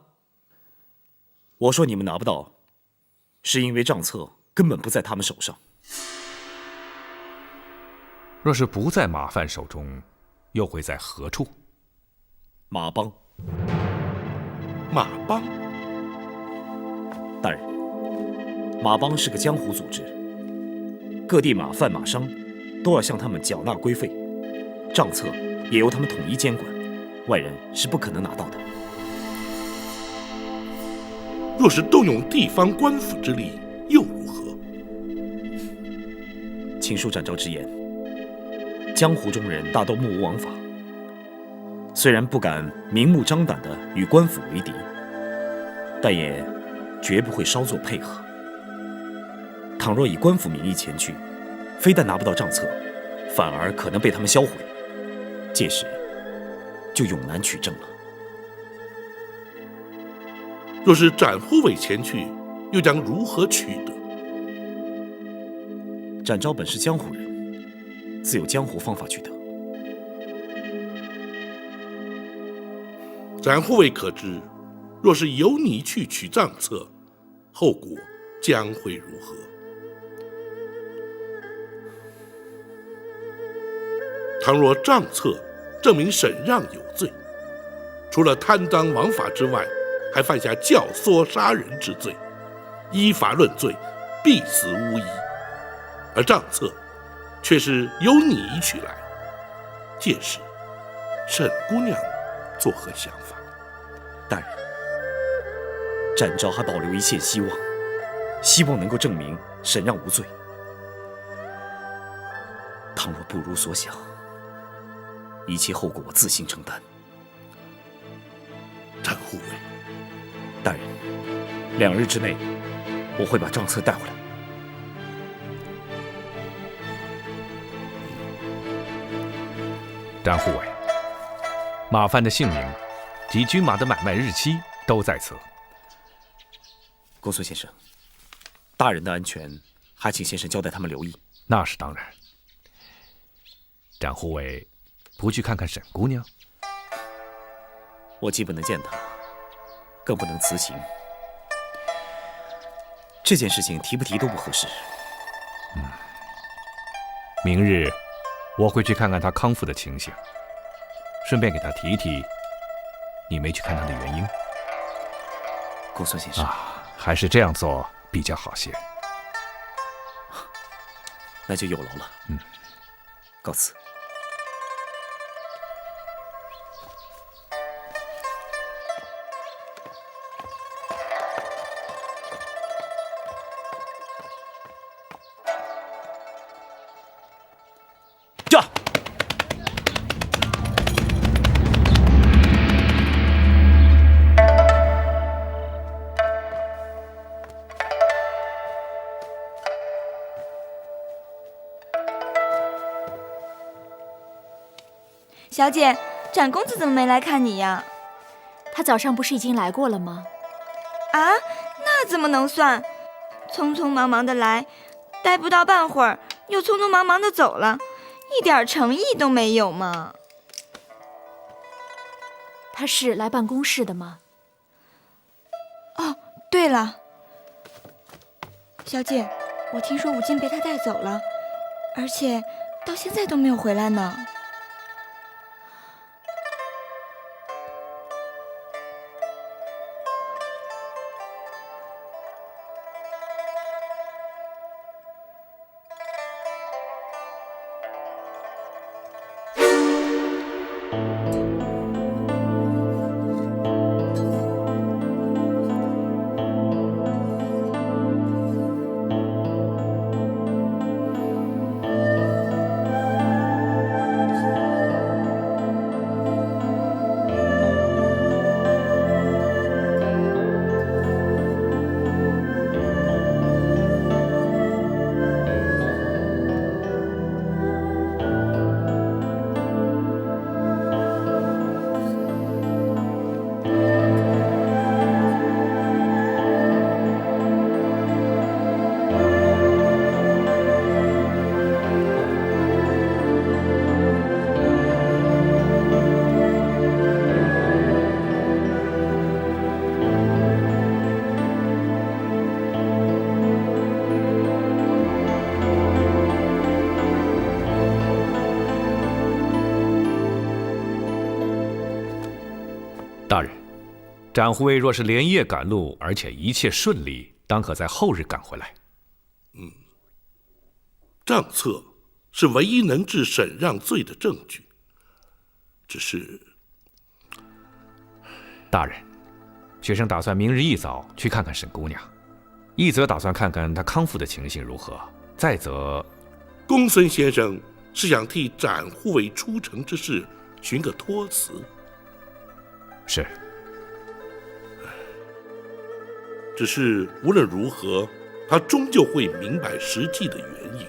[SPEAKER 10] 我说你们拿不到，是因为账册根本不在他们手上。
[SPEAKER 6] 若是不在马范手中，又会在何处？
[SPEAKER 10] 马帮。
[SPEAKER 3] 马帮？
[SPEAKER 10] 大人，马帮是个江湖组织，各地马贩马商都要向他们缴纳规费，账册也由他们统一监管，外人是不可能拿到的。
[SPEAKER 3] 若是动用地方官府之力，又如何？
[SPEAKER 10] 请恕展昭之言，江湖中人大都目无王法，虽然不敢明目张胆地与官府为敌，但也绝不会稍作配合。倘若以官府名义前去，非但拿不到账册，反而可能被他们销毁，届时就永难取证了。
[SPEAKER 3] 若是展护卫前去，又将如何取得？
[SPEAKER 10] 展昭本是江湖人，自有江湖方法取得。
[SPEAKER 3] 展护卫可知，若是由你去取账册，后果将会如何？倘若账册证明沈让有罪，除了贪赃枉法之外，还犯下教唆杀人之罪，依法论罪，必死无疑。而账册却是由你取来，届时沈姑娘作何想法？
[SPEAKER 10] 大人，展昭还保留一线希望，希望能够证明沈让无罪。倘若不如所想，一切后果我自行承担。
[SPEAKER 3] 展护卫，
[SPEAKER 10] 大人，2日之内，我会把账册带回来。
[SPEAKER 6] 展护卫，马范的姓名及军马的买卖日期都在此。
[SPEAKER 10] 公孙先生，大人的安全，还请先生交代他们留意。
[SPEAKER 6] 那是当然。展护卫，不去看看沈姑娘？
[SPEAKER 10] 我既不能见她，更不能辞行。这件事情提不提都不合适。
[SPEAKER 6] 明日我会去看看她康复的情形，顺便给她提一提你没去看她的原因。
[SPEAKER 10] 公孙先生
[SPEAKER 6] 还是这样做比较好些。
[SPEAKER 10] 那就有劳了。告辞。
[SPEAKER 11] 小姐，展公子怎么没来看你呀？
[SPEAKER 12] 他早上不是已经来过了吗？
[SPEAKER 11] 啊，那怎么能算？匆匆忙忙的来，待不到半会儿，又匆匆忙忙的走了，一点诚意都没有嘛。
[SPEAKER 12] 他是来办公室的吗？
[SPEAKER 11] 哦，对了，小姐，我听说武进被他带走了，而且到现在都没有回来呢。
[SPEAKER 6] 大人，展护卫若是连夜赶路，而且一切顺利，当可在后日赶回来。
[SPEAKER 3] 账册是唯一能治沈让罪的证据。只是，
[SPEAKER 6] 大人，学生打算明日一早去看看沈姑娘，一则打算看看她康复的情形如何，再则，
[SPEAKER 3] 公孙先生是想替展护卫出城之事寻个托词。
[SPEAKER 6] 是。
[SPEAKER 3] 只是无论如何，他终究会明白实际的原因。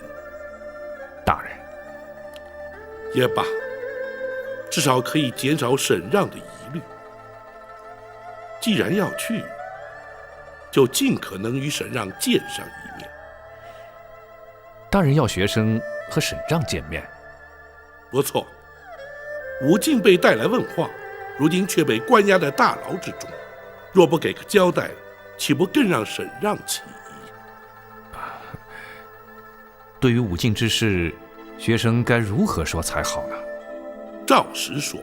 [SPEAKER 6] 大人，
[SPEAKER 3] 也罢，至少可以减少沈让的疑虑。既然要去，就尽可能与沈让见上一面。
[SPEAKER 6] 大人要学生和沈让见面？
[SPEAKER 3] 不错。武进被带来问话，如今却被关押在大牢之中，若不给个交代，岂不更让沈让起疑？
[SPEAKER 6] 对于武进之事，学生该如何说才好呢？
[SPEAKER 3] 照实说，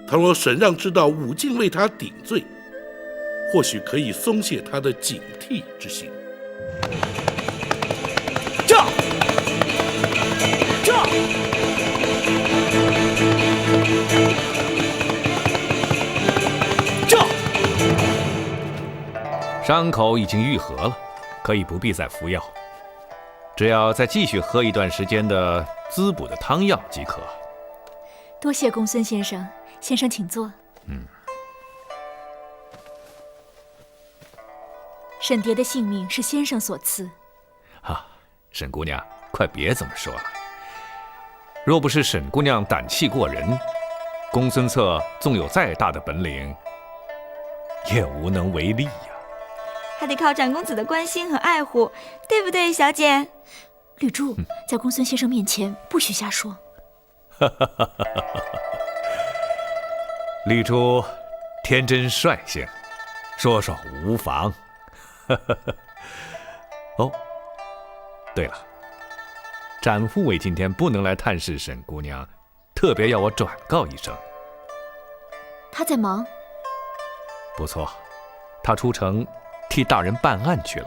[SPEAKER 3] 倘若沈让知道武进为他顶罪，或许可以松懈他的警惕之心。
[SPEAKER 7] 驾！驾！驾！
[SPEAKER 6] 伤口已经愈合了，可以不必再服药，只要再继续喝一段时间的滋补的汤药即可。
[SPEAKER 12] 多谢公孙先生，先生请坐。沈蝶的性命是先生所赐。
[SPEAKER 6] 沈姑娘，快别这么说了。若不是沈姑娘胆气过人，公孙策纵有再大的本领，也无能为力呀。
[SPEAKER 11] 还得靠展公子的关心和爱护，对不对，小姐？
[SPEAKER 12] 吕珠，在公孙先生面前不许瞎说。
[SPEAKER 6] 绿珠天真率性，说说无妨。哦，对了，展护卫今天不能来探视沈姑娘，特别要我转告一声。
[SPEAKER 12] 他在忙。
[SPEAKER 6] 不错，他出城替大人办案去了。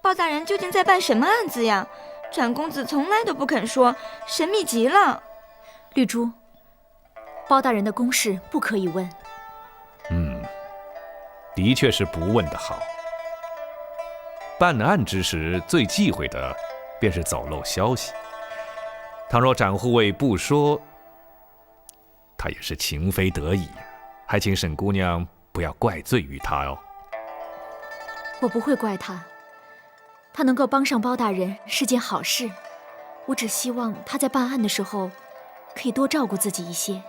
[SPEAKER 11] 包大人究竟在办什么案子呀？展公子从来都不肯说，神秘极了。
[SPEAKER 12] 绿珠，包大人的公事不可以问。
[SPEAKER 6] 的确是不问的好。办案之时，最忌讳的便是走漏消息。倘若展护卫不说，他也是情非得已，还请沈姑娘不要怪罪于他哦。
[SPEAKER 12] 我不会怪他，他能够帮上包大人是件好事。我只希望他在办案的时候可以多照顾自己一些。